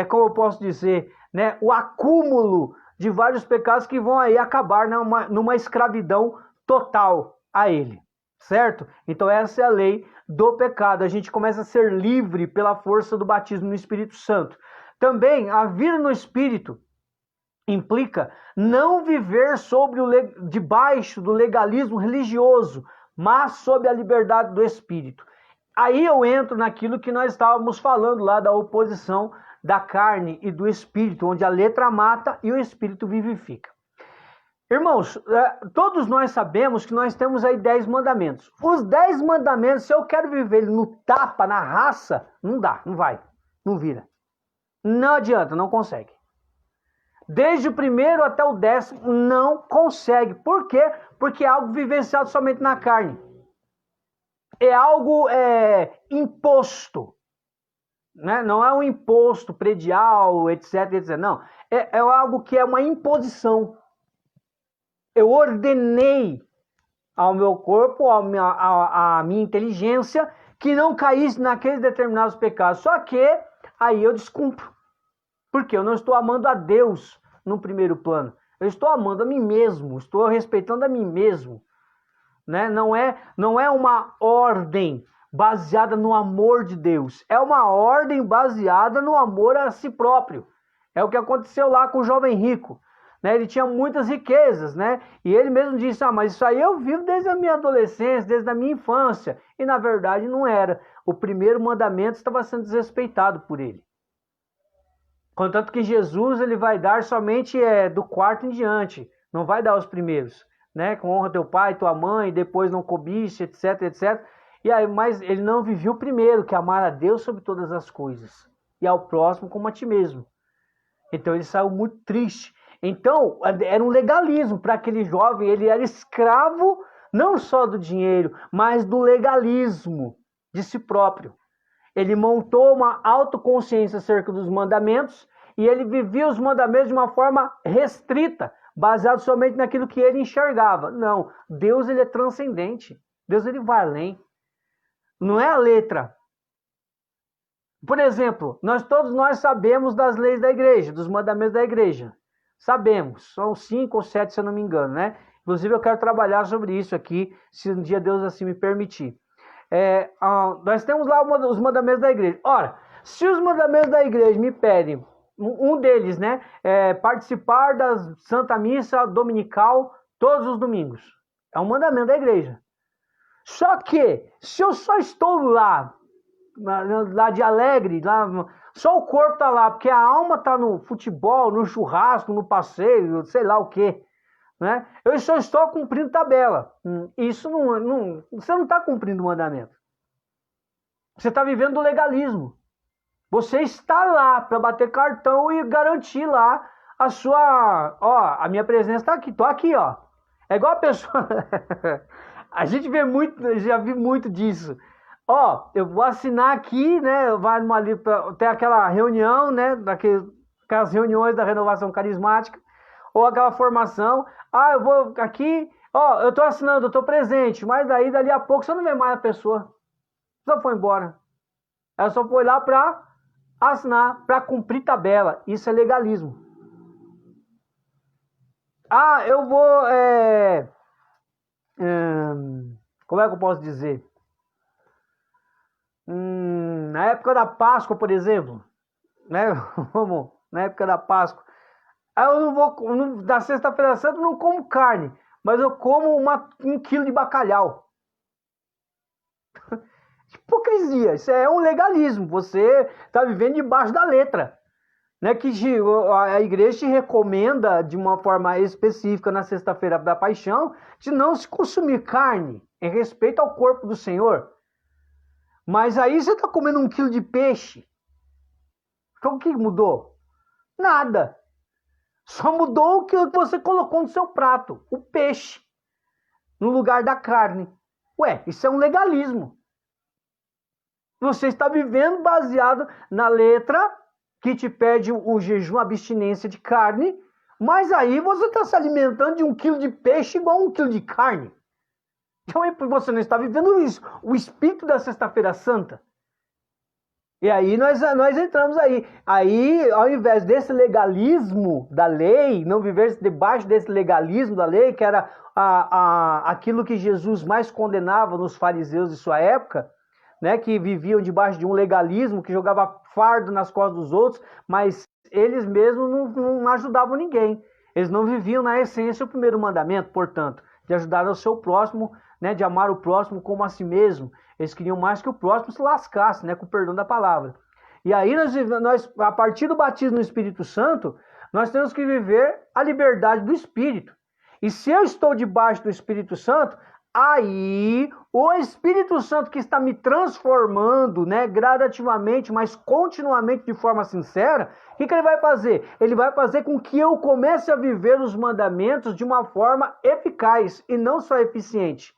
Como eu posso dizer, né? O acúmulo de vários pecados que vão aí acabar numa escravidão total a ele, certo? Então essa é a lei do pecado. A gente começa a ser livre pela força do batismo no Espírito Santo. Também, a vida no Espírito implica não viver debaixo do legalismo religioso, mas sob a liberdade do Espírito. Aí eu entro naquilo que nós estávamos falando lá da oposição da carne e do Espírito, onde a letra mata e o Espírito vivifica. Irmãos, todos nós sabemos que nós temos aí 10 mandamentos. Os 10 mandamentos, se eu quero viver ele no tapa, na raça, não dá, não vai, não vira. Não adianta, não consegue. Desde o primeiro até o 10º, não consegue. Por quê? Porque é algo vivenciado somente na carne. É algo imposto. Né? Não é um imposto predial, etc, etc. Não, é algo que é uma imposição. Eu ordenei ao meu corpo, à minha inteligência, que não caísse naqueles determinados pecados. Só que aí eu descumpro. Porque eu não estou amando a Deus no primeiro plano. Eu estou amando a mim mesmo, estou respeitando a mim mesmo. Né? Não é uma ordem baseada no amor de Deus. É uma ordem baseada no amor a si próprio. É o que aconteceu lá com o jovem rico. Né? Ele tinha muitas riquezas, né? E ele mesmo disse, mas isso aí eu vivo desde a minha adolescência, desde a minha infância. E na verdade não era. O primeiro mandamento estava sendo desrespeitado por ele. Contanto que Jesus ele vai dar somente do 4º em diante, não vai dar os primeiros, né? Com honra teu pai, tua mãe, depois não cobice, etc, etc. E aí, mas ele não viveu o primeiro, que é amar a Deus sobre todas as coisas e ao próximo como a ti mesmo. Então ele saiu muito triste. Então era um legalismo para aquele jovem, ele era escravo não só do dinheiro, mas do legalismo de si próprio. Ele montou uma autoconsciência acerca dos mandamentos e ele vivia os mandamentos de uma forma restrita, baseado somente naquilo que ele enxergava. Não, Deus ele é transcendente. Deus ele vai além. Não é a letra. Por exemplo, todos nós sabemos das leis da igreja, dos mandamentos da igreja. Sabemos, são 5 ou 7 se eu não me engano, né? Inclusive eu quero trabalhar sobre isso aqui, se um dia Deus assim me permitir. Nós temos lá os mandamentos da igreja. Ora, se os mandamentos da igreja me pedem, um deles, né, participar da Santa Missa Dominical todos os domingos. É um mandamento da igreja. Só que, se eu só estou lá de alegre, só o corpo está lá, porque a alma está no futebol, no churrasco, no passeio, sei lá o quê. Né? Eu só estou cumprindo tabela. Isso você não está cumprindo o mandamento. Você está vivendo o legalismo. Você está lá para bater cartão e garantir lá a sua... a minha presença está aqui. Estou aqui, ó. É igual a pessoa... A gente vê muito, já vi muito disso. Eu vou assinar aqui, né? Vai ali ter aquela reunião, né? Aquelas reuniões da renovação carismática. Ou aquela formação, eu vou aqui, eu estou assinando, eu estou presente, mas dali a pouco você não vê mais a pessoa. Só foi embora. Ela só foi lá para assinar, para cumprir tabela. Isso é legalismo. Eu vou... como é que eu posso dizer? Na época da Páscoa, por exemplo, né? Vamos, na época da Páscoa. Eu não vou, na sexta-feira santa eu não como carne, mas eu como 1 quilo de bacalhau. Hipocrisia, isso é um legalismo, você está vivendo debaixo da letra. né, que a igreja te recomenda de uma forma específica na sexta-feira da paixão de não se consumir carne em respeito ao corpo do Senhor. Mas aí você está comendo 1 quilo de peixe. Então o que mudou? Nada. Só mudou o que você colocou no seu prato, o peixe, no lugar da carne. Ué, isso é um legalismo. Você está vivendo baseado na letra que te pede o jejum, a abstinência de carne, mas aí você está se alimentando de 1 quilo de peixe igual a 1 quilo de carne. Então você não está vivendo isso, o espírito da Sexta-feira Santa. E aí nós entramos aí. Aí, ao invés desse legalismo da lei, não viver debaixo desse legalismo da lei, que era aquilo que Jesus mais condenava nos fariseus de sua época, né, que viviam debaixo de um legalismo, que jogava fardo nas costas dos outros, mas eles mesmos não ajudavam ninguém. Eles não viviam na essência o primeiro mandamento, portanto, de ajudar o seu próximo, né, de amar o próximo como a si mesmo. Eles queriam mais que o próximo se lascasse, né, com o perdão da palavra. E aí nós, a partir do batismo no Espírito Santo, nós temos que viver a liberdade do Espírito. E se eu estou debaixo do Espírito Santo, aí o Espírito Santo que está me transformando, né, gradativamente, mas continuamente de forma sincera, o que ele vai fazer? Ele vai fazer com que eu comece a viver os mandamentos de uma forma eficaz e não só eficiente.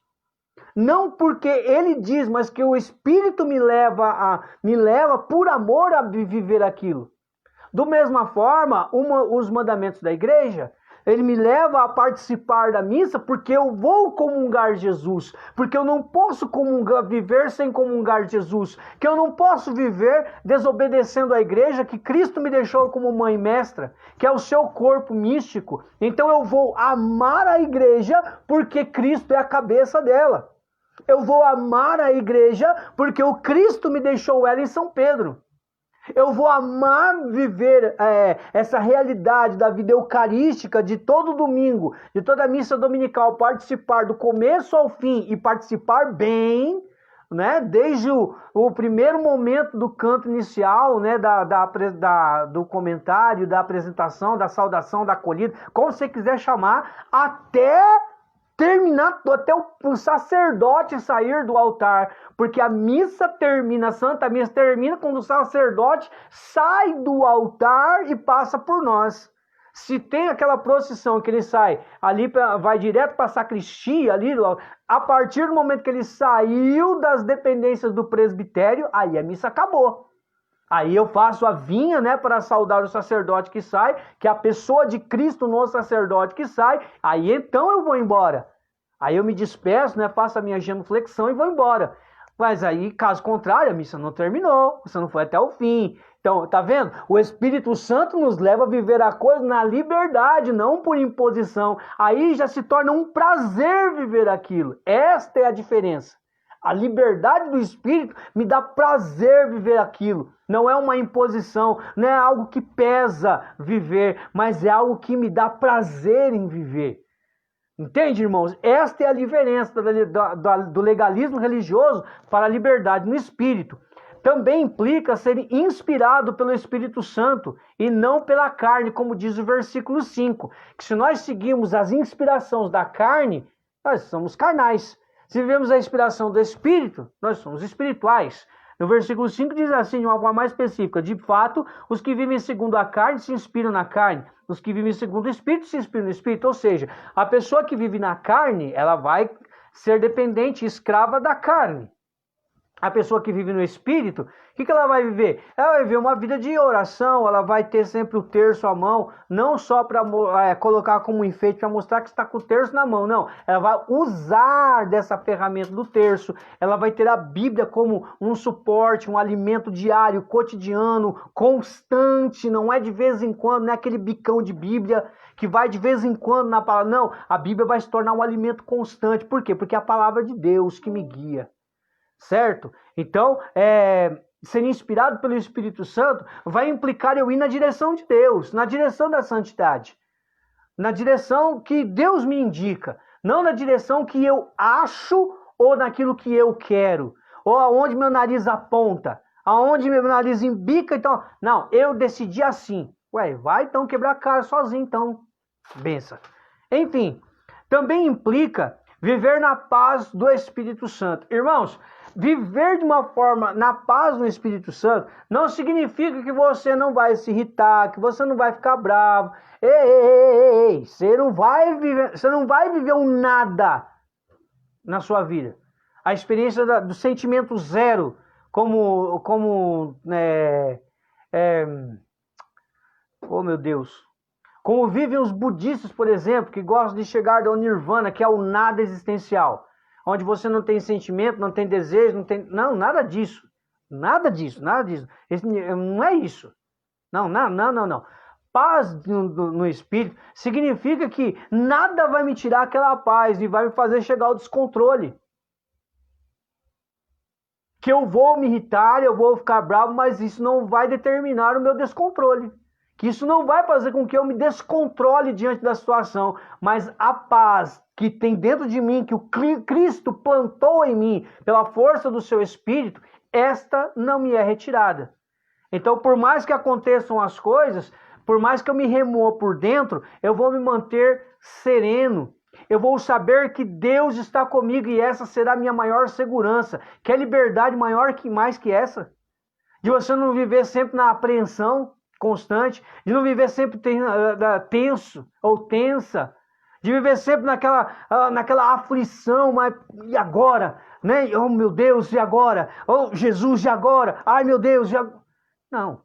Não porque ele diz, mas que o Espírito me leva por amor a viver aquilo. Do mesma forma, os mandamentos da igreja, ele me leva a participar da missa porque eu vou comungar Jesus, porque eu não posso viver sem comungar Jesus, que eu não posso viver desobedecendo a igreja que Cristo me deixou como mãe mestra, que é o seu corpo místico. Então eu vou amar a igreja porque Cristo é a cabeça dela. Eu vou amar a igreja porque o Cristo me deixou ela em São Pedro. Eu vou amar viver essa realidade da vida eucarística de todo domingo, de toda a missa dominical, participar do começo ao fim e participar bem, né? Desde o primeiro momento do canto inicial, né? Do comentário, da apresentação, da saudação, da acolhida, como você quiser chamar, até terminar, até o sacerdote sair do altar, porque a missa termina, a Santa Missa termina quando o sacerdote sai do altar e passa por nós. Se tem aquela procissão que ele sai ali, vai direto para a sacristia, ali, a partir do momento que ele saiu das dependências do presbitério, aí a missa acabou. Aí eu faço a vinha, né, para saudar o sacerdote que sai, que é a pessoa de Cristo no sacerdote que sai, aí então eu vou embora. Aí eu me despeço, né, faço a minha genuflexão e vou embora. Mas aí, caso contrário, a missa não terminou, você não foi até o fim. Então, tá vendo? O Espírito Santo nos leva a viver a coisa na liberdade, não por imposição. Aí já se torna um prazer viver aquilo. Esta é a diferença. A liberdade do Espírito me dá prazer viver aquilo. Não é uma imposição, não é algo que pesa viver, mas é algo que me dá prazer em viver. Entende, irmãos? Esta é a diferença do legalismo religioso para a liberdade no Espírito. Também implica ser inspirado pelo Espírito Santo e não pela carne, como diz o versículo 5. Que se nós seguimos as inspirações da carne, nós somos carnais. Se vivemos a inspiração do Espírito, nós somos espirituais. No versículo 5 diz assim, de uma forma mais específica: de fato, os que vivem segundo a carne se inspiram na carne, os que vivem segundo o Espírito se inspiram no Espírito. Ou seja, a pessoa que vive na carne, ela vai ser dependente, escrava da carne. A pessoa que vive no Espírito, o que ela vai viver? Ela vai viver uma vida de oração, ela vai ter sempre o terço à mão, não só para colocar como enfeite, para mostrar que está com o terço na mão, não. Ela vai usar dessa ferramenta do terço, ela vai ter a Bíblia como um suporte, um alimento diário, cotidiano, constante, não é de vez em quando, não é aquele bicão de Bíblia que vai de vez em quando na palavra. Não, a Bíblia vai se tornar um alimento constante. Por quê? Porque é a palavra de Deus que me guia. Certo? Então, ser inspirado pelo Espírito Santo vai implicar eu ir na direção de Deus, na direção da santidade, na direção que Deus me indica, não na direção que eu acho ou naquilo que eu quero, ou aonde meu nariz aponta. Aonde meu nariz embica, então... Não, eu decidi assim. Ué, vai então quebrar a cara sozinho, então. Benção. Enfim, também implica viver na paz do Espírito Santo. Irmãos, viver de uma forma na paz do Espírito Santo não significa que você não vai se irritar, que você não vai ficar bravo. Ei, você não vai viver um nada na sua vida. A experiência do sentimento zero, oh meu Deus, como vivem os budistas, por exemplo, que gostam de chegar ao nirvana, que é o nada existencial, onde você não tem sentimento, não tem desejo, não, nada disso. Nada disso. Não é isso. Não. Paz no espírito significa que nada vai me tirar aquela paz e vai me fazer chegar ao descontrole. Que eu vou me irritar, eu vou ficar bravo, mas isso não vai determinar o meu descontrole. Que isso não vai fazer com que eu me descontrole diante da situação, mas a paz que tem dentro de mim, que o Cristo plantou em mim, pela força do seu Espírito, esta não me é retirada. Então, por mais que aconteçam as coisas, por mais que eu me remoa por dentro, eu vou me manter sereno. Eu vou saber que Deus está comigo e essa será a minha maior segurança. Quer liberdade mais que essa? De você não viver sempre na apreensão constante, de não viver sempre tenso ou tensa, de viver sempre naquela aflição, mas e agora? Né? Oh meu Deus, e agora? Oh Jesus, e agora? Ai meu Deus, e agora? Não.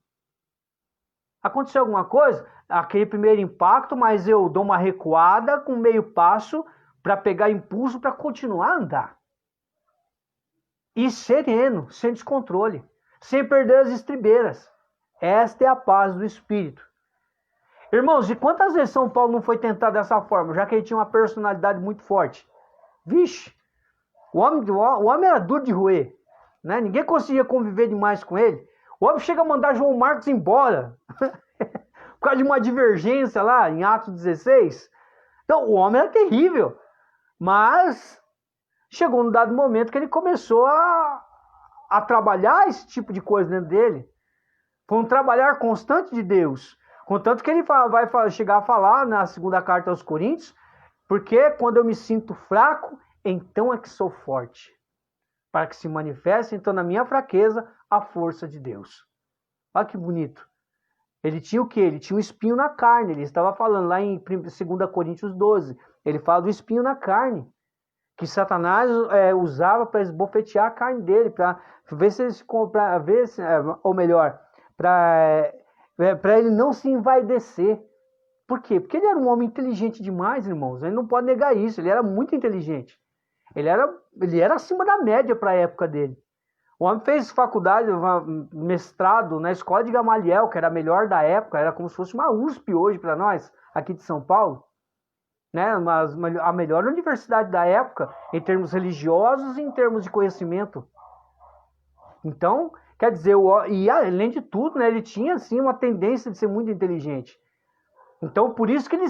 Aconteceu alguma coisa? Aquele primeiro impacto, mas eu dou uma recuada com meio passo para pegar impulso para continuar a andar. E sereno, sem descontrole, sem perder as estribeiras. Esta é a paz do Espírito. Irmãos, e quantas vezes São Paulo não foi tentado dessa forma, já que ele tinha uma personalidade muito forte? Vixe, o homem era duro de roer, né? Ninguém conseguia conviver demais com ele. O homem chega a mandar João Marcos embora, por causa de uma divergência lá em Atos 16. Então, o homem era terrível, mas chegou num dado momento que ele começou a trabalhar esse tipo de coisa dentro dele. Foi um trabalhar constante de Deus. Contanto que ele vai chegar a falar na segunda carta aos Coríntios, porque quando eu me sinto fraco, então é que sou forte. Para que se manifeste, então, na minha fraqueza, a força de Deus. Olha que bonito. Ele tinha o quê? Ele tinha um espinho na carne. Ele estava falando lá em 2 Coríntios 12. Ele fala do espinho na carne. Que Satanás usava para esbofetear a carne dele. Para ver se ele ou melhor, para ele não se envaidecer. Por quê? Porque ele era um homem inteligente demais, irmãos. Ele não pode negar isso. Ele era muito inteligente. Ele era acima da média para a época dele. O homem fez faculdade, mestrado na escola de Gamaliel, que era a melhor da época. Era como se fosse uma USP hoje para nós, aqui de São Paulo. Né? Mas a melhor universidade da época, em termos religiosos e em termos de conhecimento. Então, quer dizer, e além de tudo, né, ele tinha assim, uma tendência de ser muito inteligente. Então, por isso que ele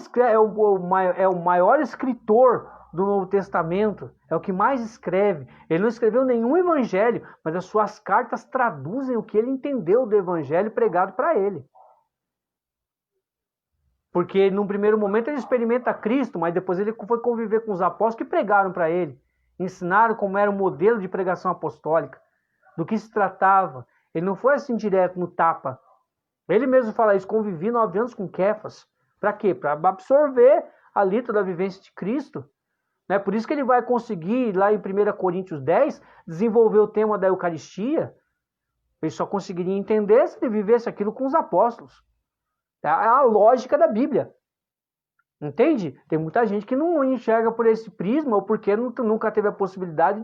é o maior escritor do Novo Testamento, é o que mais escreve. Ele não escreveu nenhum evangelho, mas as suas cartas traduzem o que ele entendeu do evangelho pregado para ele. Porque num primeiro momento ele experimenta Cristo, mas depois ele foi conviver com os apóstolos que pregaram para ele. Ensinaram como era o modelo de pregação apostólica, do que se tratava. Ele não foi assim direto no tapa. Ele mesmo fala isso, convivi 9 anos com Kefas. Para quê? Para absorver ali toda a vivência de Cristo. Né? Por isso que ele vai conseguir, lá em 1 Coríntios 10, desenvolver o tema da Eucaristia. Ele só conseguiria entender se ele vivesse aquilo com os apóstolos. É a lógica da Bíblia. Entende? Tem muita gente que não enxerga por esse prisma ou porque nunca teve a possibilidade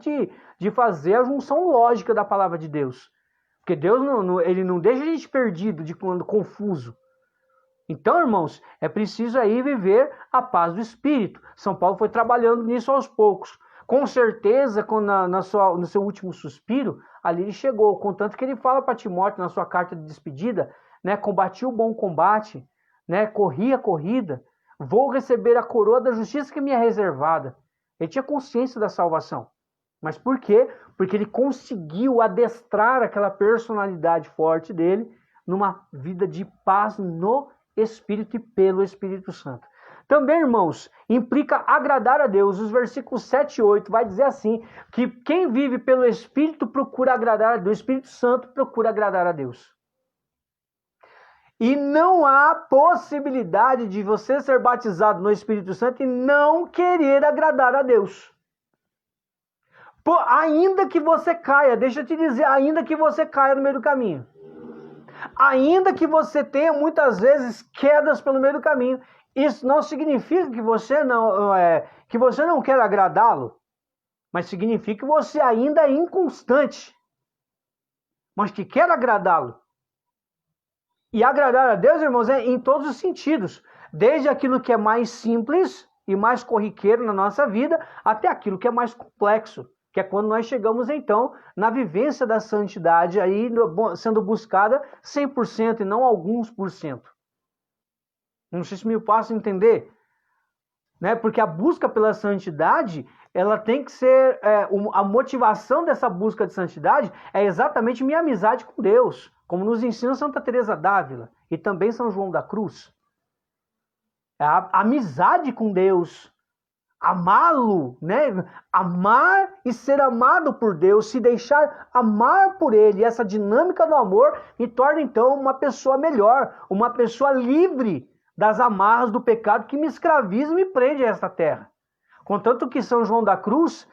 de fazer a junção lógica da palavra de Deus. Porque Deus ele não deixa a gente perdido, confuso. Então, irmãos, é preciso aí viver a paz do Espírito. São Paulo foi trabalhando nisso aos poucos. Com certeza, no seu último suspiro, ali ele chegou. Contanto que ele fala para Timóteo na sua carta de despedida, né, combati o bom combate, né, corri a corrida, vou receber a coroa da justiça que me é reservada. Ele tinha consciência da salvação. Mas por quê? Porque ele conseguiu adestrar aquela personalidade forte dele numa vida de paz no Espírito e pelo Espírito Santo. Também, irmãos, implica agradar a Deus. Os versículos 7 e 8 vai dizer assim, que quem vive pelo Espírito procura agradar a Deus, o Espírito Santo procura agradar a Deus. E não há possibilidade de você ser batizado no Espírito Santo e não querer agradar a Deus. Ainda que você caia, deixa eu te dizer, ainda que você caia no meio do caminho. Ainda que você tenha muitas vezes quedas pelo meio do caminho, isso não significa que você não quer agradá-lo, mas significa que você ainda é inconstante, mas que quer agradá-lo. E agradar a Deus, irmãos, é em todos os sentidos, desde aquilo que é mais simples e mais corriqueiro na nossa vida, até aquilo que é mais complexo, que é quando nós chegamos, então, na vivência da santidade, aí sendo buscada 100% e não alguns por cento. Não sei se me faço entender, né? Porque a busca pela santidade, ela tem que ser, a motivação dessa busca de santidade é exatamente minha amizade com Deus, como nos ensina Santa Teresa d'Ávila e também São João da Cruz. A amizade com Deus, amá-lo, né? Amar e ser amado por Deus, se deixar amar por Ele. E essa dinâmica do amor me torna, então, uma pessoa melhor, uma pessoa livre das amarras do pecado que me escraviza e me prende a esta terra. Contanto que São João da Cruz,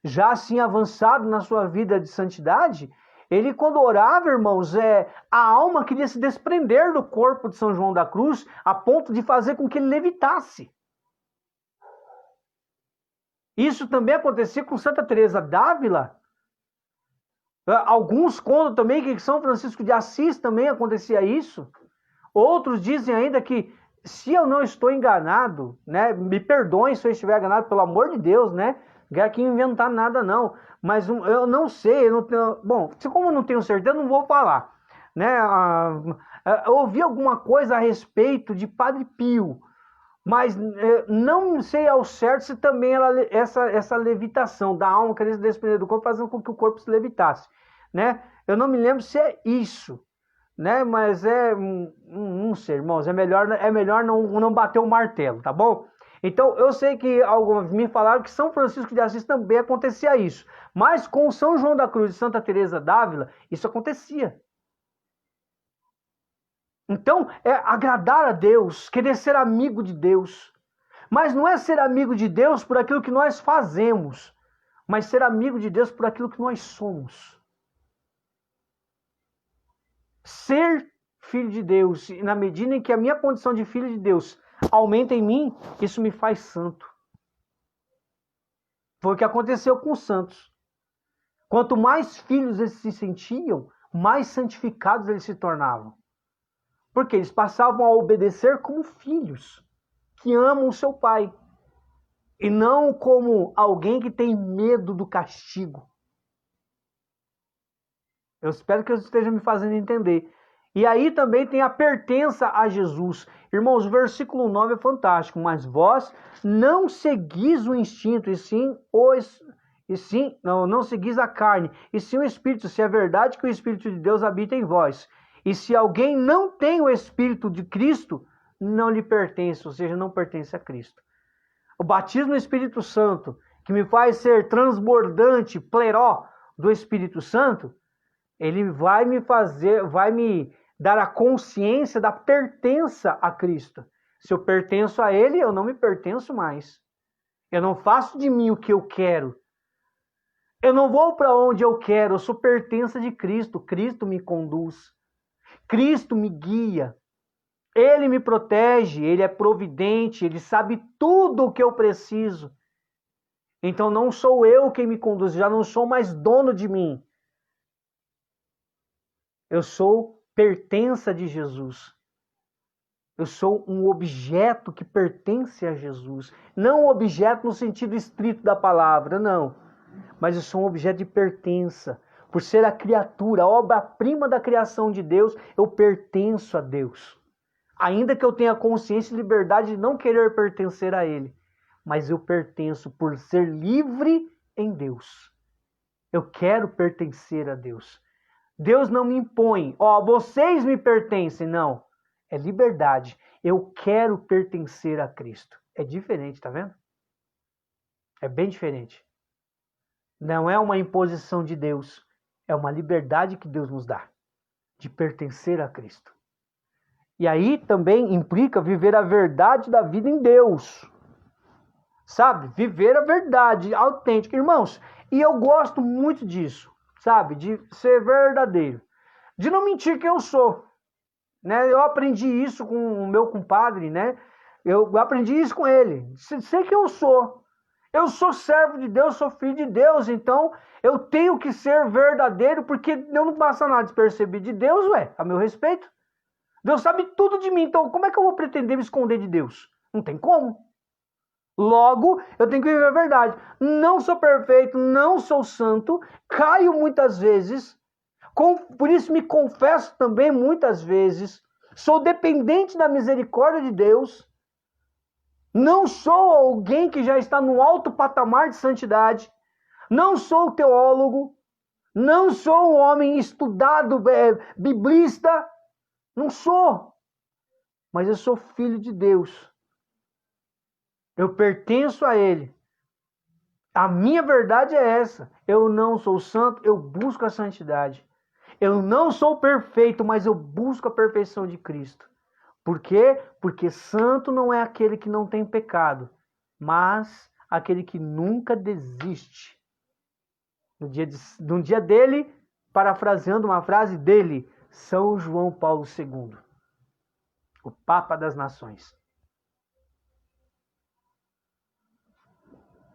já assim avançado na sua vida de santidade, ele quando orava, irmãos, a alma queria se desprender do corpo de São João da Cruz a ponto de fazer com que ele levitasse. Isso também acontecia com Santa Teresa d'Ávila. Alguns contam também que São Francisco de Assis também acontecia isso. Outros dizem ainda que, se eu não estou enganado, né, me perdoem se eu estiver enganado, pelo amor de Deus, né? Não quero aqui inventar nada não, mas eu não sei, eu não tenho, bom, como eu não tenho certeza, eu não vou falar, né? Eu ouvi alguma coisa a respeito de Padre Pio, mas não sei ao certo se também essa levitação da alma querer se desprender do corpo, fazendo com que o corpo se levitasse, né? Eu não me lembro se é isso, né? Mas não sei, irmãos, é melhor não bater o martelo, tá bom? Então, eu sei que alguns me falaram que São Francisco de Assis também acontecia isso, mas com São João da Cruz e Santa Teresa d'Ávila, isso acontecia. Então, é agradar a Deus, querer ser amigo de Deus. Mas não é ser amigo de Deus por aquilo que nós fazemos, mas ser amigo de Deus por aquilo que nós somos. Ser filho de Deus, e na medida em que a minha condição de filho de Deus aumenta em mim, isso me faz santo. Foi o que aconteceu com os santos. Quanto mais filhos eles se sentiam, mais santificados eles se tornavam. Porque eles passavam a obedecer como filhos, que amam o seu pai. E não como alguém que tem medo do castigo. Eu espero que eu esteja me fazendo entender. E aí também tem a pertença a Jesus. Irmãos, o versículo 9 é fantástico. Mas vós não seguis o instinto, não seguis a carne, e sim o Espírito, se é verdade que o Espírito de Deus habita em vós. E se alguém não tem o Espírito de Cristo, não lhe pertence, ou seja, não pertence a Cristo. O batismo no Espírito Santo, que me faz ser transbordante, pleró do Espírito Santo, ele vai me dar a consciência da pertença a Cristo. Se eu pertenço a Ele, eu não me pertenço mais. Eu não faço de mim o que eu quero. Eu não vou para onde eu quero, eu sou pertença de Cristo. Cristo me conduz. Cristo me guia. Ele me protege, Ele é providente, Ele sabe tudo o que eu preciso. Então não sou eu quem me conduz, já não sou mais dono de mim. Eu sou pertença de Jesus. Eu sou um objeto que pertence a Jesus. Não um objeto no sentido estrito da palavra, não. Mas eu sou um objeto de pertença. Por ser a criatura, a obra-prima da criação de Deus, eu pertenço a Deus. Ainda que eu tenha consciência e liberdade de não querer pertencer a Ele. Mas eu pertenço por ser livre em Deus. Eu quero pertencer a Deus. Deus não me impõe, vocês me pertencem. Não, é liberdade. Eu quero pertencer a Cristo. É diferente, tá vendo? É bem diferente. Não é uma imposição de Deus, é uma liberdade que Deus nos dá de pertencer a Cristo. E aí também implica viver a verdade da vida em Deus. Sabe? Viver a verdade autêntica. Irmãos, e eu gosto muito disso, sabe? De ser verdadeiro. De não mentir quem eu sou. Né? Eu aprendi isso com o meu compadre, né? Eu aprendi isso com ele. Sei quem eu sou. Eu sou servo de Deus, sou filho de Deus, então eu tenho que ser verdadeiro, porque eu não passo nada despercebido de Deus, a meu respeito. Deus sabe tudo de mim, então como é que eu vou pretender me esconder de Deus? Não tem como. Logo, eu tenho que viver a verdade. Não sou perfeito, não sou santo, caio muitas vezes, por isso me confesso também muitas vezes, sou dependente da misericórdia de Deus, não sou alguém que já está no alto patamar de santidade, não sou teólogo, não sou um homem estudado, biblista, não sou, mas eu sou filho de Deus. Eu pertenço a Ele. A minha verdade é essa. Eu não sou santo, eu busco a santidade. Eu não sou perfeito, mas eu busco a perfeição de Cristo. Por quê? Porque santo não é aquele que não tem pecado, mas aquele que nunca desiste. No dia dele, parafraseando uma frase dele, São João Paulo II, o Papa das Nações.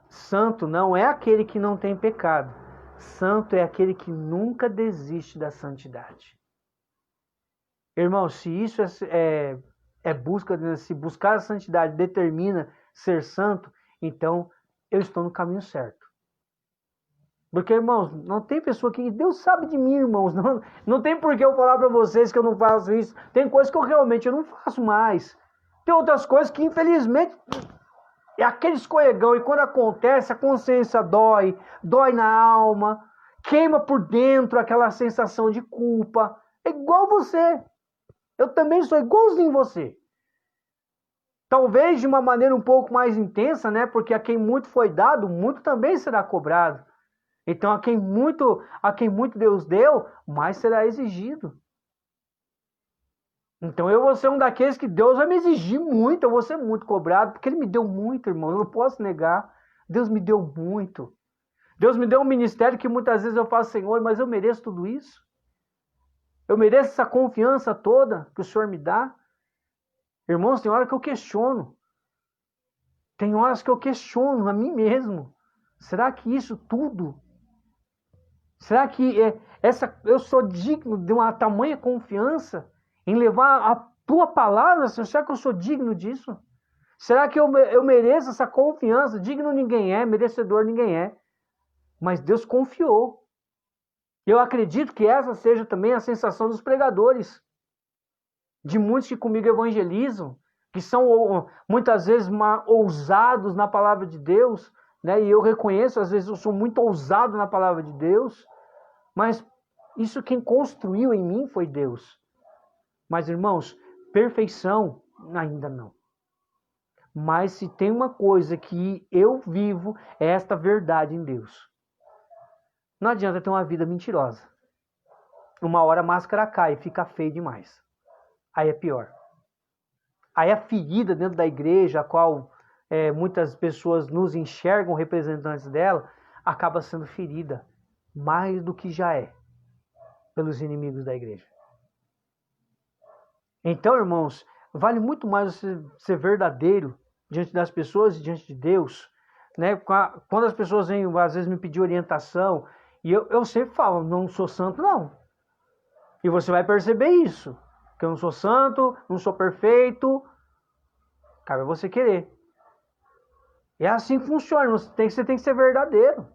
Santo não é aquele que não tem pecado. Santo é aquele que nunca desiste da santidade. Irmão, se isso se buscar a santidade determina ser santo, então eu estou no caminho certo. Porque, irmãos, não tem pessoa que... Deus sabe de mim, irmãos. Não tem por que eu falar para vocês que eu não faço isso. Tem coisas que eu realmente não faço mais. Tem outras coisas que, infelizmente... É aquele escorregão, e quando acontece, a consciência dói na alma, queima por dentro aquela sensação de culpa. É igual você. Eu também sou igualzinho você. Talvez de uma maneira um pouco mais intensa, né? Porque a quem muito foi dado, muito também será cobrado. Então, a quem muito Deus deu, mais será exigido. Então eu vou ser um daqueles que Deus vai me exigir muito, eu vou ser muito cobrado, porque Ele me deu muito, irmão, eu não posso negar. Deus me deu muito. Deus me deu um ministério que muitas vezes eu falo, Senhor, mas eu mereço tudo isso? Eu mereço essa confiança toda que o Senhor me dá? Irmãos, tem hora que eu questiono. Tem horas que eu questiono a mim mesmo. Será que isso tudo? Será que eu sou digno de uma tamanha confiança em levar a tua palavra, Senhor? Será que eu sou digno disso? Será que eu mereço essa confiança? Digno ninguém é, merecedor ninguém é. Mas Deus confiou. Eu acredito que essa seja também a sensação dos pregadores. De muitos que comigo evangelizam, que são muitas vezes ousados na palavra de Deus, né? E eu reconheço, às vezes eu sou muito ousado na palavra de Deus, mas isso quem construiu em mim foi Deus. Mas, irmãos, perfeição ainda não. Mas se tem uma coisa que eu vivo, é esta verdade em Deus. Não adianta ter uma vida mentirosa. Uma hora a máscara cai e fica feio demais. Aí é pior. Aí a ferida dentro da igreja, a qual muitas pessoas nos enxergam representantes dela, acaba sendo ferida mais do que já é pelos inimigos da igreja. Então, irmãos, vale muito mais você ser verdadeiro diante das pessoas e diante de Deus, né? Quando as pessoas vêm, às vezes, me pedir orientação, e eu sempre falo, não sou santo, não. E você vai perceber isso, que eu não sou santo, não sou perfeito, cabe a você querer. É assim que funciona, você tem que ser verdadeiro.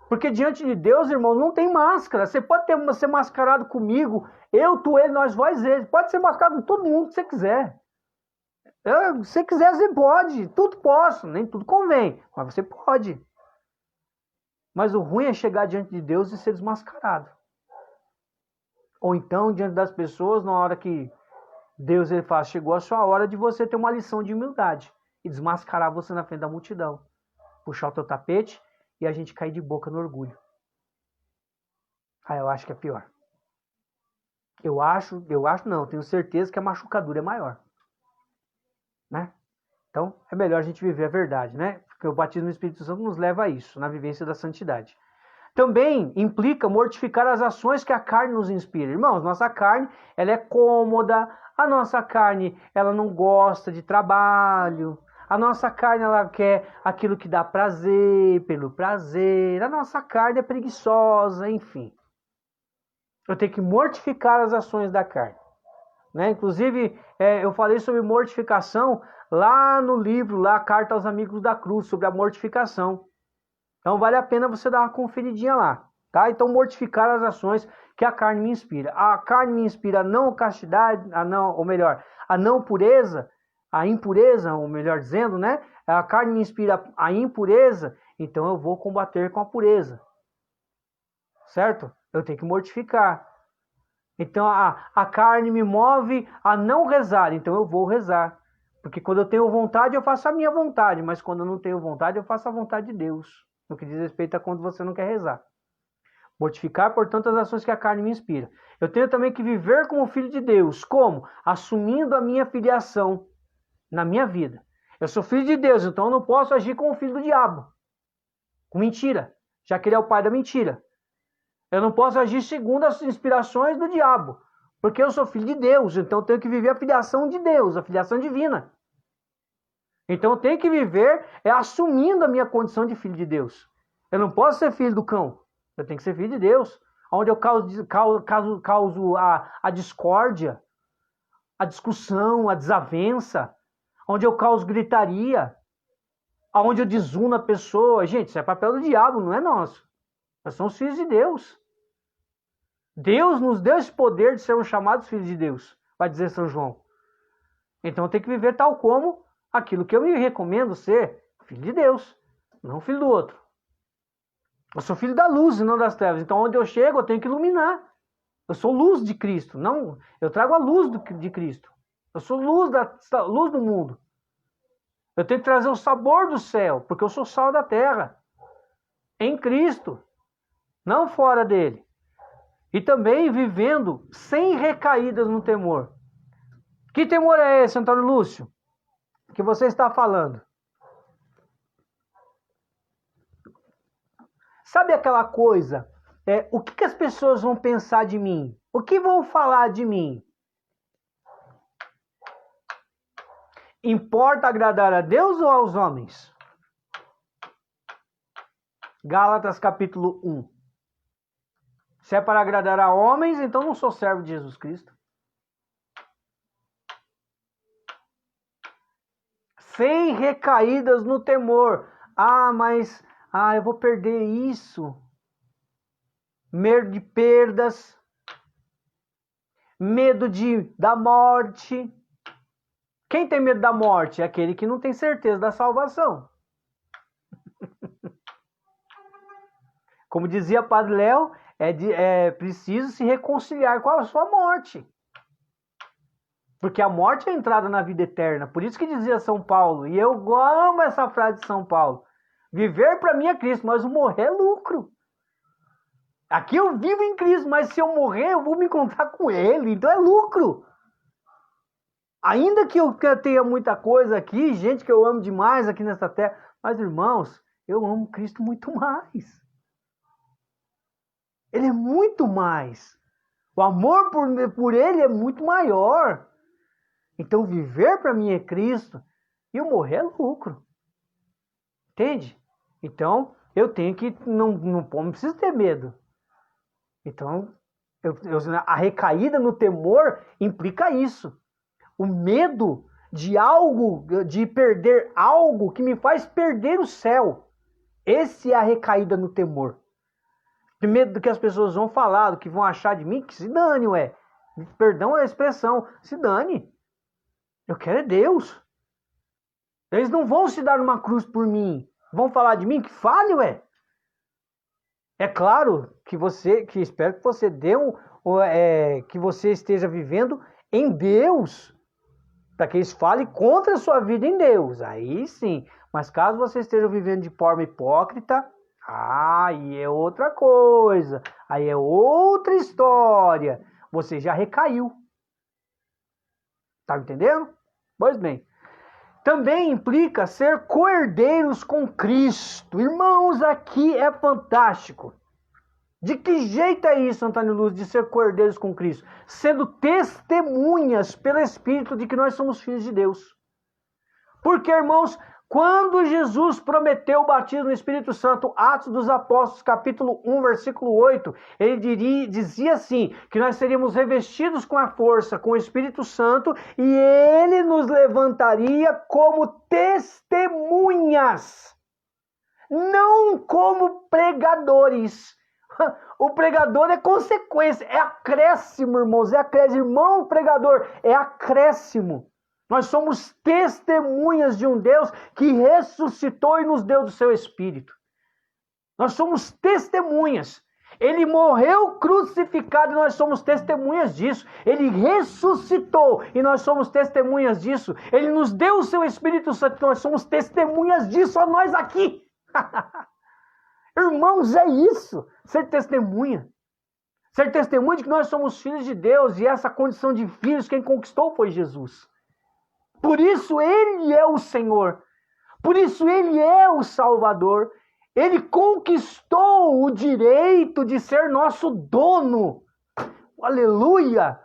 Porque diante de Deus, irmão, não tem máscara. Você pode ser mascarado comigo, eu, tu, ele, nós, vós, ele. Pode ser mascarado com todo mundo que você quiser. Se você quiser, você pode. Tudo posso, nem tudo convém, mas você pode. Mas o ruim é chegar diante de Deus e ser desmascarado. Ou então, diante das pessoas, na hora que Deus ele fala, chegou a sua hora de você ter uma lição de humildade e desmascarar você na frente da multidão. Puxar o teu tapete e a gente cair de boca no orgulho. Eu acho que é pior. Eu acho não, tenho certeza que a machucadura é maior. Né? Então, é melhor a gente viver a verdade, né? Porque o batismo no Espírito Santo nos leva a isso, na vivência da santidade. Também implica mortificar as ações que a carne nos inspira. Irmãos, nossa carne, ela é cômoda, a nossa carne, ela não gosta de trabalho, a nossa carne, ela quer aquilo que dá prazer, pelo prazer, a nossa carne é preguiçosa, enfim. Eu tenho que mortificar as ações da carne. Né? Inclusive, eu falei sobre mortificação lá no livro, lá, Carta aos Amigos da Cruz, sobre a mortificação. Então vale a pena você dar uma conferidinha lá, tá? Então mortificar as ações que a carne me inspira. A carne me inspira a não castidade, a não pureza, a impureza, ou melhor dizendo, né? A carne me inspira a impureza, então eu vou combater com a pureza. Certo? Eu tenho que mortificar. Então a carne me move a não rezar, então eu vou rezar. Porque quando eu tenho vontade, eu faço a minha vontade, mas quando eu não tenho vontade, eu faço a vontade de Deus. No que diz respeito a quando você não quer rezar. Mortificar, portanto, as ações que a carne me inspira. Eu tenho também que viver como filho de Deus. Como? Assumindo a minha filiação na minha vida. Eu sou filho de Deus, então eu não posso agir como filho do diabo. Com mentira. Já que ele é o pai da mentira. Eu não posso agir segundo as inspirações do diabo. Porque eu sou filho de Deus, então eu tenho que viver a filiação de Deus, a filiação divina. Então eu tenho que viver assumindo a minha condição de filho de Deus. Eu não posso ser filho do cão. Eu tenho que ser filho de Deus. Onde eu causo a discórdia, a discussão, a desavença. Onde eu causo gritaria. Onde eu desuno a pessoa. Gente, isso é papel do diabo, não é nosso. Nós somos filhos de Deus. Deus nos deu esse poder de sermos chamados filhos de Deus. Vai dizer São João. Então eu tenho que viver tal como aquilo que eu me recomendo ser filho de Deus, não filho do outro. Eu sou filho da luz e não das trevas. Então, onde eu chego, eu tenho que iluminar. Eu sou luz de Cristo. Não, eu trago a luz de Cristo. Eu sou luz do mundo. Eu tenho que trazer o sabor do céu, porque eu sou sal da terra. Em Cristo, não fora dele. E também vivendo sem recaídas no temor. Que temor é esse, Antônio Lúcio? Que você está falando? Sabe aquela coisa? O que as pessoas vão pensar de mim? O que vão falar de mim? Importa agradar a Deus ou aos homens? Gálatas capítulo 1. Se é para agradar a homens, então não sou servo de Jesus Cristo. Sem recaídas no temor. Mas eu vou perder isso. Medo de perdas. Medo da morte. Quem tem medo da morte? É aquele que não tem certeza da salvação. Como dizia Padre Léo, é preciso se reconciliar com a sua morte. Porque a morte é a entrada na vida eterna. Por isso que dizia São Paulo, e eu amo essa frase de São Paulo. Viver para mim é Cristo, mas o morrer é lucro. Aqui eu vivo em Cristo, mas se eu morrer, eu vou me encontrar com Ele, então é lucro. Ainda que eu tenha muita coisa aqui, gente que eu amo demais aqui nessa terra, mas irmãos, eu amo Cristo muito mais. Ele é muito mais. O amor por Ele é muito maior. Então viver para mim é Cristo e o morrer é lucro. Entende? Então eu tenho que, não preciso ter medo. Então a recaída no temor implica isso. O medo de algo, de perder algo que me faz perder o céu. Esse é a recaída no temor. De medo do que as pessoas vão falar, do que vão achar de mim, que se dane, ué. Perdão a expressão, se dane. Eu quero é Deus. Eles não vão se dar uma cruz por mim. Vão falar de mim? Que fale, ué. É claro que espero que você que você esteja vivendo em Deus, para que eles falem contra a sua vida em Deus. Aí sim. Mas caso você esteja vivendo de forma hipócrita, aí é outra coisa. Aí é outra história. Você já recaiu. Tá entendendo? Pois bem. Também implica ser co-herdeiros com Cristo. Irmãos, aqui é fantástico. De que jeito é isso, Antônio Luz, de ser co-herdeiros com Cristo? Sendo testemunhas pelo Espírito de que nós somos filhos de Deus. Porque, irmãos, quando Jesus prometeu o batismo no Espírito Santo, Atos dos Apóstolos, capítulo 1, versículo 8, ele dizia assim, que nós seríamos revestidos com a força, com o Espírito Santo, e ele nos levantaria como testemunhas, não como pregadores. O pregador é consequência, é acréscimo, irmãos, é acréscimo. Irmão pregador, é acréscimo. Nós somos testemunhas de um Deus que ressuscitou e nos deu do seu Espírito. Nós somos testemunhas. Ele morreu crucificado e nós somos testemunhas disso. Ele ressuscitou e nós somos testemunhas disso. Ele nos deu o seu Espírito Santo e nós somos testemunhas disso, a nós aqui. Irmãos, é isso, ser testemunha. Ser testemunha de que nós somos filhos de Deus e essa condição de filhos quem conquistou foi Jesus. Por isso Ele é o Senhor. Por isso Ele é o Salvador. Ele conquistou o direito de ser nosso dono. Aleluia!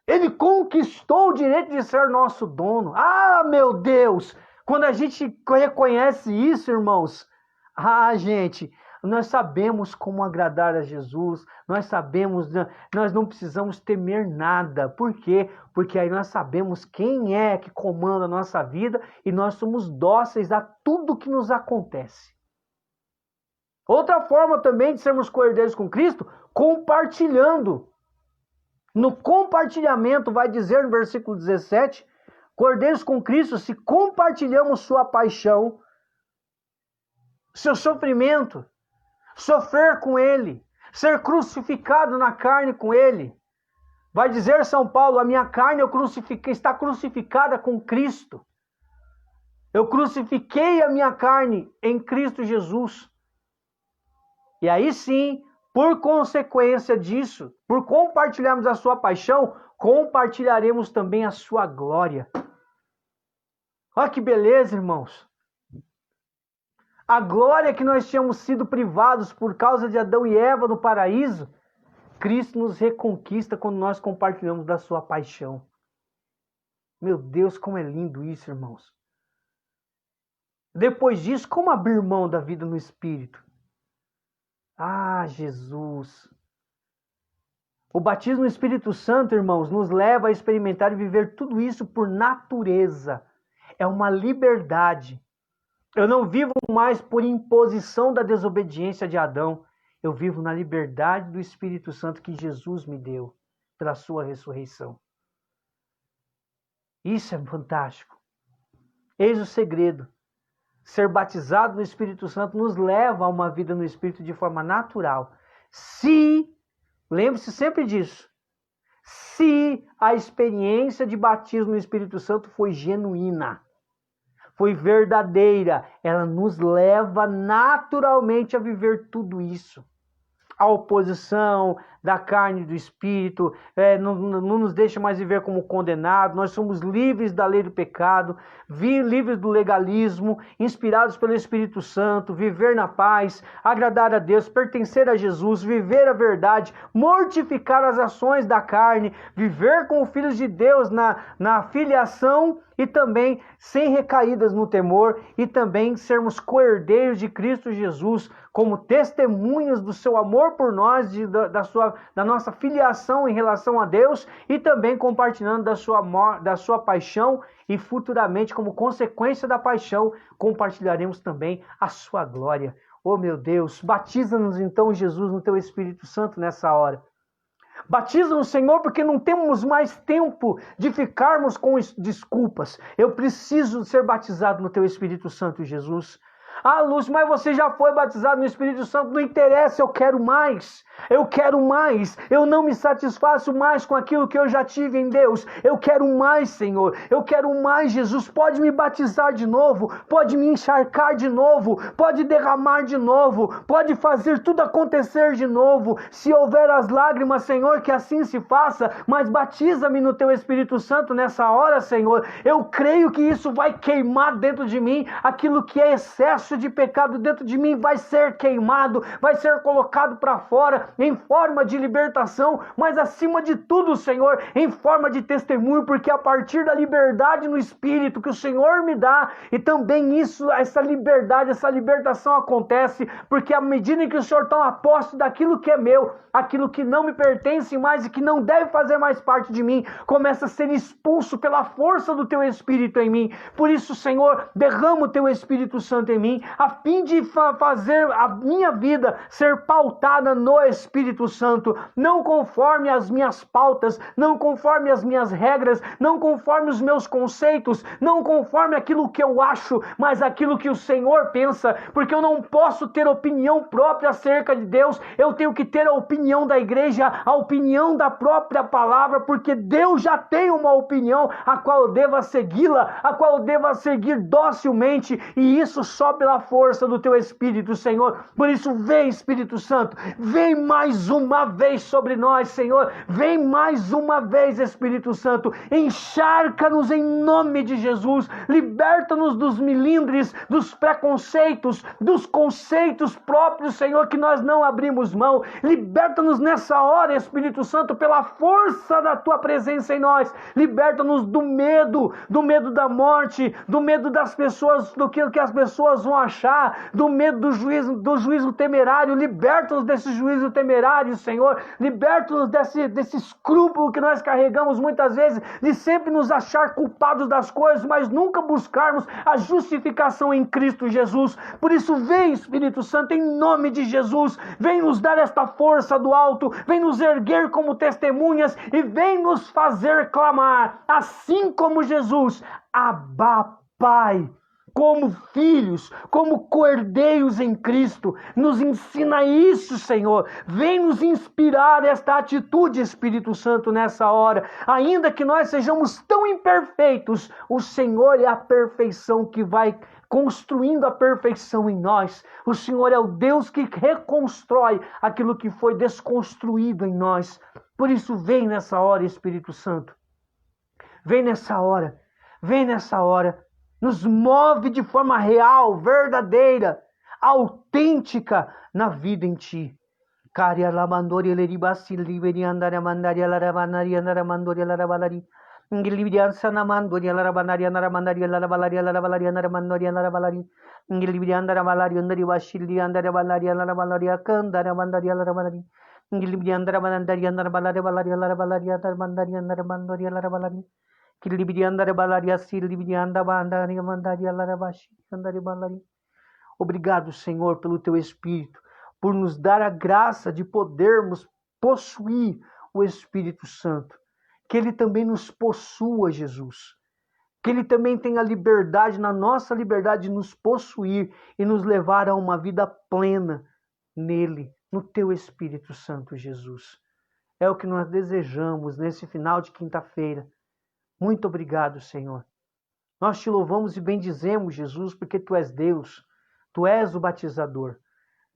Ele conquistou o direito de ser nosso dono. Ah, meu Deus! Quando a gente reconhece isso, irmãos, gente, nós sabemos como agradar a Jesus, nós não precisamos temer nada. Por quê? Porque aí nós sabemos quem é que comanda a nossa vida e nós somos dóceis a tudo que nos acontece. Outra forma também de sermos co-herdeiros com Cristo, compartilhando. No compartilhamento, vai dizer no versículo 17, co-herdeiros com Cristo, se compartilhamos sua paixão, seu sofrimento, sofrer com Ele, ser crucificado na carne com Ele. Vai dizer São Paulo, a minha carne está crucificada com Cristo. Eu crucifiquei a minha carne em Cristo Jesus. E aí sim, por consequência disso, por compartilharmos a sua paixão, compartilharemos também a sua glória. Olha que beleza, irmãos. A glória que nós tínhamos sido privados por causa de Adão e Eva no paraíso, Cristo nos reconquista quando nós compartilhamos da sua paixão. Meu Deus, como é lindo isso, irmãos. Depois disso, como abrir mão da vida no Espírito? Ah, Jesus! O batismo no Espírito Santo, irmãos, nos leva a experimentar e viver tudo isso por natureza. É uma liberdade. Eu não vivo mais por imposição da desobediência de Adão. Eu vivo na liberdade do Espírito Santo que Jesus me deu pela sua ressurreição. Isso é fantástico. Eis o segredo. Ser batizado no Espírito Santo nos leva a uma vida no Espírito de forma natural. Lembre-se sempre disso, se a experiência de batismo no Espírito Santo foi genuína, foi verdadeira, ela nos leva naturalmente a viver tudo isso. A oposição da carne e do espírito não nos deixa mais viver como condenados. Nós somos livres da lei do pecado, livres do legalismo, inspirados pelo Espírito Santo, viver na paz, agradar a Deus, pertencer a Jesus, viver a verdade, mortificar as ações da carne, viver como filhos de Deus na filiação e também sem recaídas no temor, e também sermos co-herdeiros de Cristo Jesus, como testemunhas do seu amor por nós, da nossa filiação em relação a Deus, e também compartilhando da sua paixão, e futuramente, como consequência da paixão, compartilharemos também a sua glória. Oh meu Deus, batiza-nos então, Jesus, no teu Espírito Santo nessa hora. Batiza-nos, Senhor, porque não temos mais tempo de ficarmos com desculpas. Eu preciso ser batizado no teu Espírito Santo, Jesus. Ah, Lúcio, mas você já foi batizado no Espírito Santo. Não interessa, eu quero mais. Eu quero mais. Eu não me satisfaço mais com aquilo que eu já tive em Deus. Eu quero mais, Senhor. Eu quero mais, Jesus. Pode me batizar de novo. Pode me encharcar de novo. Pode derramar de novo. Pode fazer tudo acontecer de novo. Se houver as lágrimas, Senhor, que assim se faça. Mas batiza-me no Teu Espírito Santo nessa hora, Senhor. Eu creio que isso vai queimar dentro de mim. Aquilo que é excesso de pecado dentro de mim vai ser queimado. Vai ser colocado para fora em forma de libertação, mas acima de tudo, Senhor, em forma de testemunho, porque a partir da liberdade no Espírito que o Senhor me dá, e também isso, essa liberdade, essa libertação acontece, porque à medida em que o Senhor toma posse daquilo que é meu, aquilo que não me pertence mais e que não deve fazer mais parte de mim, começa a ser expulso pela força do Teu Espírito em mim. Por isso, Senhor, derrama o Teu Espírito Santo em mim, a fim de fazer a minha vida ser pautada no Espírito Santo, não conforme as minhas pautas, não conforme as minhas regras, não conforme os meus conceitos, não conforme aquilo que eu acho, mas aquilo que o Senhor pensa, porque eu não posso ter opinião própria acerca de Deus, eu tenho que ter a opinião da igreja, a opinião da própria palavra, porque Deus já tem uma opinião a qual eu deva segui-la, a qual eu deva seguir docilmente, e isso só pela força do Teu Espírito, Senhor. Por isso, vem, Espírito Santo, vem mais uma vez sobre nós, Senhor. Vem mais uma vez, Espírito Santo. Encharca-nos em nome de Jesus. Liberta-nos dos milindres, dos preconceitos, dos conceitos próprios, Senhor, que nós não abrimos mão. Liberta-nos nessa hora, Espírito Santo, pela força da Tua presença em nós. Liberta-nos do medo da morte, do medo das pessoas, do que as pessoas vão achar, do medo do juízo temerário. Liberta-nos desse juízo temerário, Senhor. Liberta-nos desse escrúpulo que nós carregamos muitas vezes, de sempre nos achar culpados das coisas, mas nunca buscarmos a justificação em Cristo Jesus. Por isso, vem, Espírito Santo, em nome de Jesus. Vem nos dar esta força do alto, vem nos erguer como testemunhas e vem nos fazer clamar, assim como Jesus, Abba, Pai. Como filhos, como cordeiros em Cristo. Nos ensina isso, Senhor. Vem nos inspirar esta atitude, Espírito Santo, nessa hora. Ainda que nós sejamos tão imperfeitos, o Senhor é a perfeição que vai construindo a perfeição em nós. O Senhor é o Deus que reconstrói aquilo que foi desconstruído em nós. Por isso, vem nessa hora, Espírito Santo. Vem nessa hora. Vem nessa hora. Nos move de forma real, verdadeira, autêntica na vida em Ti. Obrigado, Senhor, pelo Teu Espírito, por nos dar a graça de podermos possuir o Espírito Santo. Que Ele também nos possua, Jesus. Que Ele também tenha liberdade, na nossa liberdade, de nos possuir e nos levar a uma vida plena nele, no Teu Espírito Santo, Jesus. É o que nós desejamos nesse final de quinta-feira. Muito obrigado, Senhor. Nós Te louvamos e bendizemos, Jesus, porque Tu és Deus. Tu és o batizador.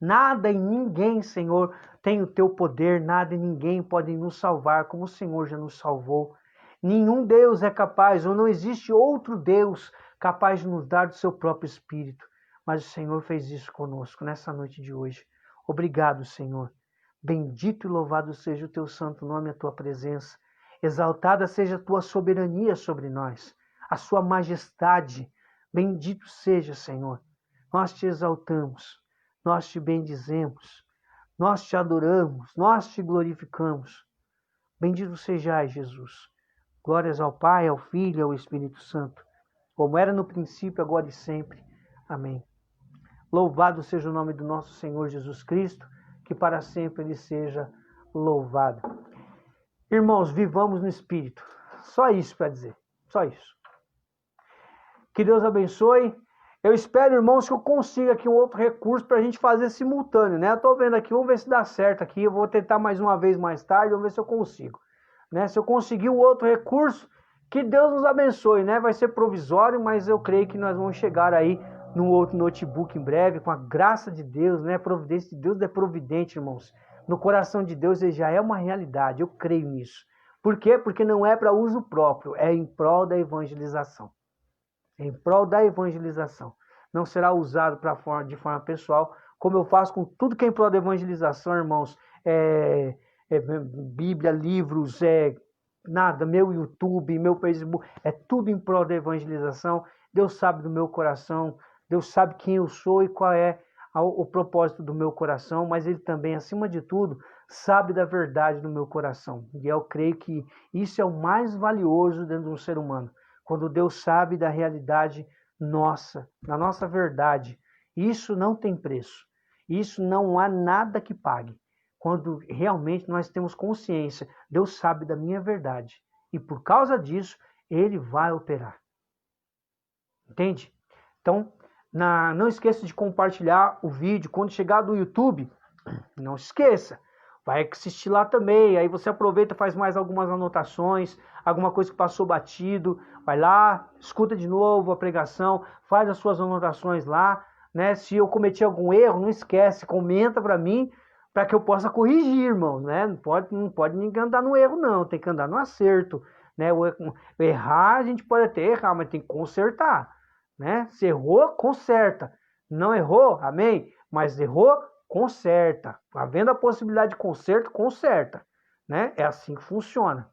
Nada e ninguém, Senhor, tem o Teu poder, nada e ninguém pode nos salvar como o Senhor já nos salvou. Nenhum Deus é capaz, ou não existe outro Deus capaz de nos dar do Seu próprio Espírito. Mas o Senhor fez isso conosco nessa noite de hoje. Obrigado, Senhor. Bendito e louvado seja o Teu santo nome, a Tua presença. Exaltada seja a Tua soberania sobre nós, a Sua majestade. Bendito seja, Senhor. Nós Te exaltamos, nós Te bendizemos, nós Te adoramos, nós Te glorificamos. Bendito sejais, Jesus. Glórias ao Pai, ao Filho e ao Espírito Santo, como era no princípio, agora e sempre. Amém. Louvado seja o nome do nosso Senhor Jesus Cristo, que para sempre Ele seja louvado. Irmãos, vivamos no Espírito. Só isso para dizer. Só isso. Que Deus abençoe. Eu espero, irmãos, que eu consiga aqui um outro recurso para a gente fazer simultâneo, né? Eu tô vendo aqui, vamos ver se dá certo aqui. Eu vou tentar mais uma vez mais tarde, vamos ver se eu consigo, né? Se eu conseguir um outro recurso, que Deus nos abençoe, né? Vai ser provisório, mas eu creio que nós vamos chegar aí num outro notebook em breve, com a graça de Deus, né? A providência de Deus é providente, irmãos. No coração de Deus ele já é uma realidade, eu creio nisso. Por quê? Porque não é para uso próprio, é em prol da evangelização. Em prol da evangelização. Não será usado de forma pessoal, como eu faço com tudo que é em prol da evangelização, irmãos. Bíblia, livros, nada, meu YouTube, meu Facebook, é tudo em prol da evangelização. Deus sabe do meu coração, Deus sabe quem eu sou e qual é o propósito do meu coração, mas Ele também, acima de tudo, sabe da verdade do meu coração. E eu creio que isso é o mais valioso dentro de um ser humano. Quando Deus sabe da realidade nossa, da nossa verdade, isso não tem preço. Isso não há nada que pague. Quando realmente nós temos consciência, Deus sabe da minha verdade. E por causa disso, Ele vai operar. Entende? Então, não esqueça de compartilhar o vídeo. Quando chegar do YouTube, não esqueça. Vai assistir lá também, aí você aproveita, faz mais algumas anotações, alguma coisa que passou batido, vai lá, escuta de novo a pregação, faz as suas anotações lá, né? Se eu cometi algum erro, não esquece, comenta para mim, para que eu possa corrigir, irmão, né? Não pode ninguém andar no erro não, tem que andar no acerto, né? O errar, a gente pode até errar, mas tem que consertar, né? Se errou, conserta. Não errou, amém? Mas errou, conserta. Havendo a possibilidade de conserto, conserta. Né? É assim que funciona.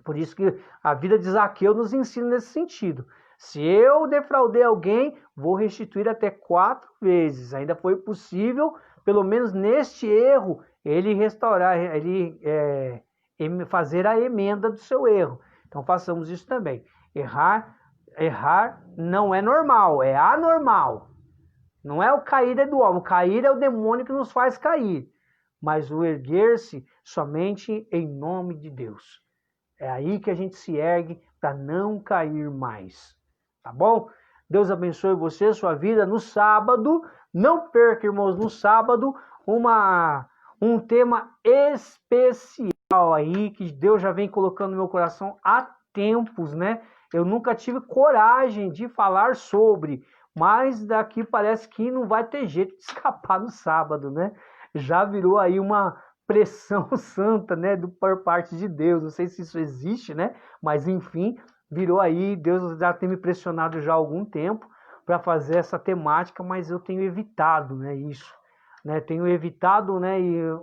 Por isso que a vida de Zaqueu nos ensina nesse sentido. Se eu defraudei alguém, vou restituir até 4 vezes. Ainda foi possível, pelo menos neste erro, ele restaurar, ele fazer a emenda do seu erro. Então façamos isso também. Errar não é normal, é anormal. Não é o cair é do homem, o cair é o demônio que nos faz cair. Mas o erguer-se somente em nome de Deus. É aí que a gente se ergue para não cair mais. Tá bom? Deus abençoe você, sua vida. No sábado, não perca, irmãos, no sábado, um tema especial aí, que Deus já vem colocando no meu coração há tempos, né? Eu nunca tive coragem de falar sobre, mas daqui parece que não vai ter jeito de escapar no sábado, né? Já virou aí uma pressão santa, né, por parte de Deus. Não sei se isso existe, né? Mas enfim, virou aí, Deus já tem me pressionado já há algum tempo para fazer essa temática, mas eu tenho evitado, né, isso. Né? Tenho evitado, né,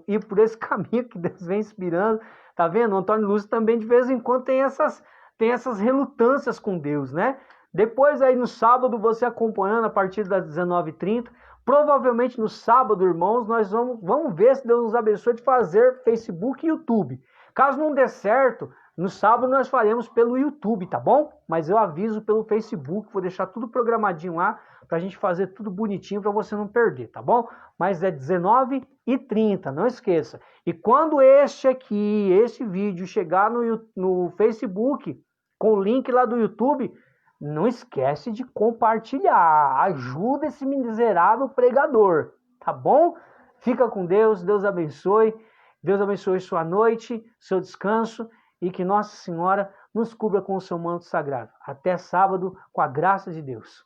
e por esse caminho que Deus vem inspirando. Tá vendo? O Antônio Lúcio também de vez em quando tem essas relutâncias com Deus, né? Depois aí no sábado, você acompanhando a partir das 19h30, provavelmente no sábado, irmãos, nós vamos ver se Deus nos abençoe de fazer Facebook e YouTube. Caso não dê certo, no sábado nós faremos pelo YouTube, tá bom? Mas eu aviso pelo Facebook, vou deixar tudo programadinho lá, pra gente fazer tudo bonitinho pra você não perder, tá bom? Mas é 19h30, não esqueça. E quando este vídeo chegar no Facebook, com o link lá do YouTube, não esquece de compartilhar. Ajuda esse miserável pregador, tá bom? Fica com Deus, Deus abençoe. Deus abençoe sua noite, seu descanso e que Nossa Senhora nos cubra com o seu manto sagrado. Até sábado, com a graça de Deus.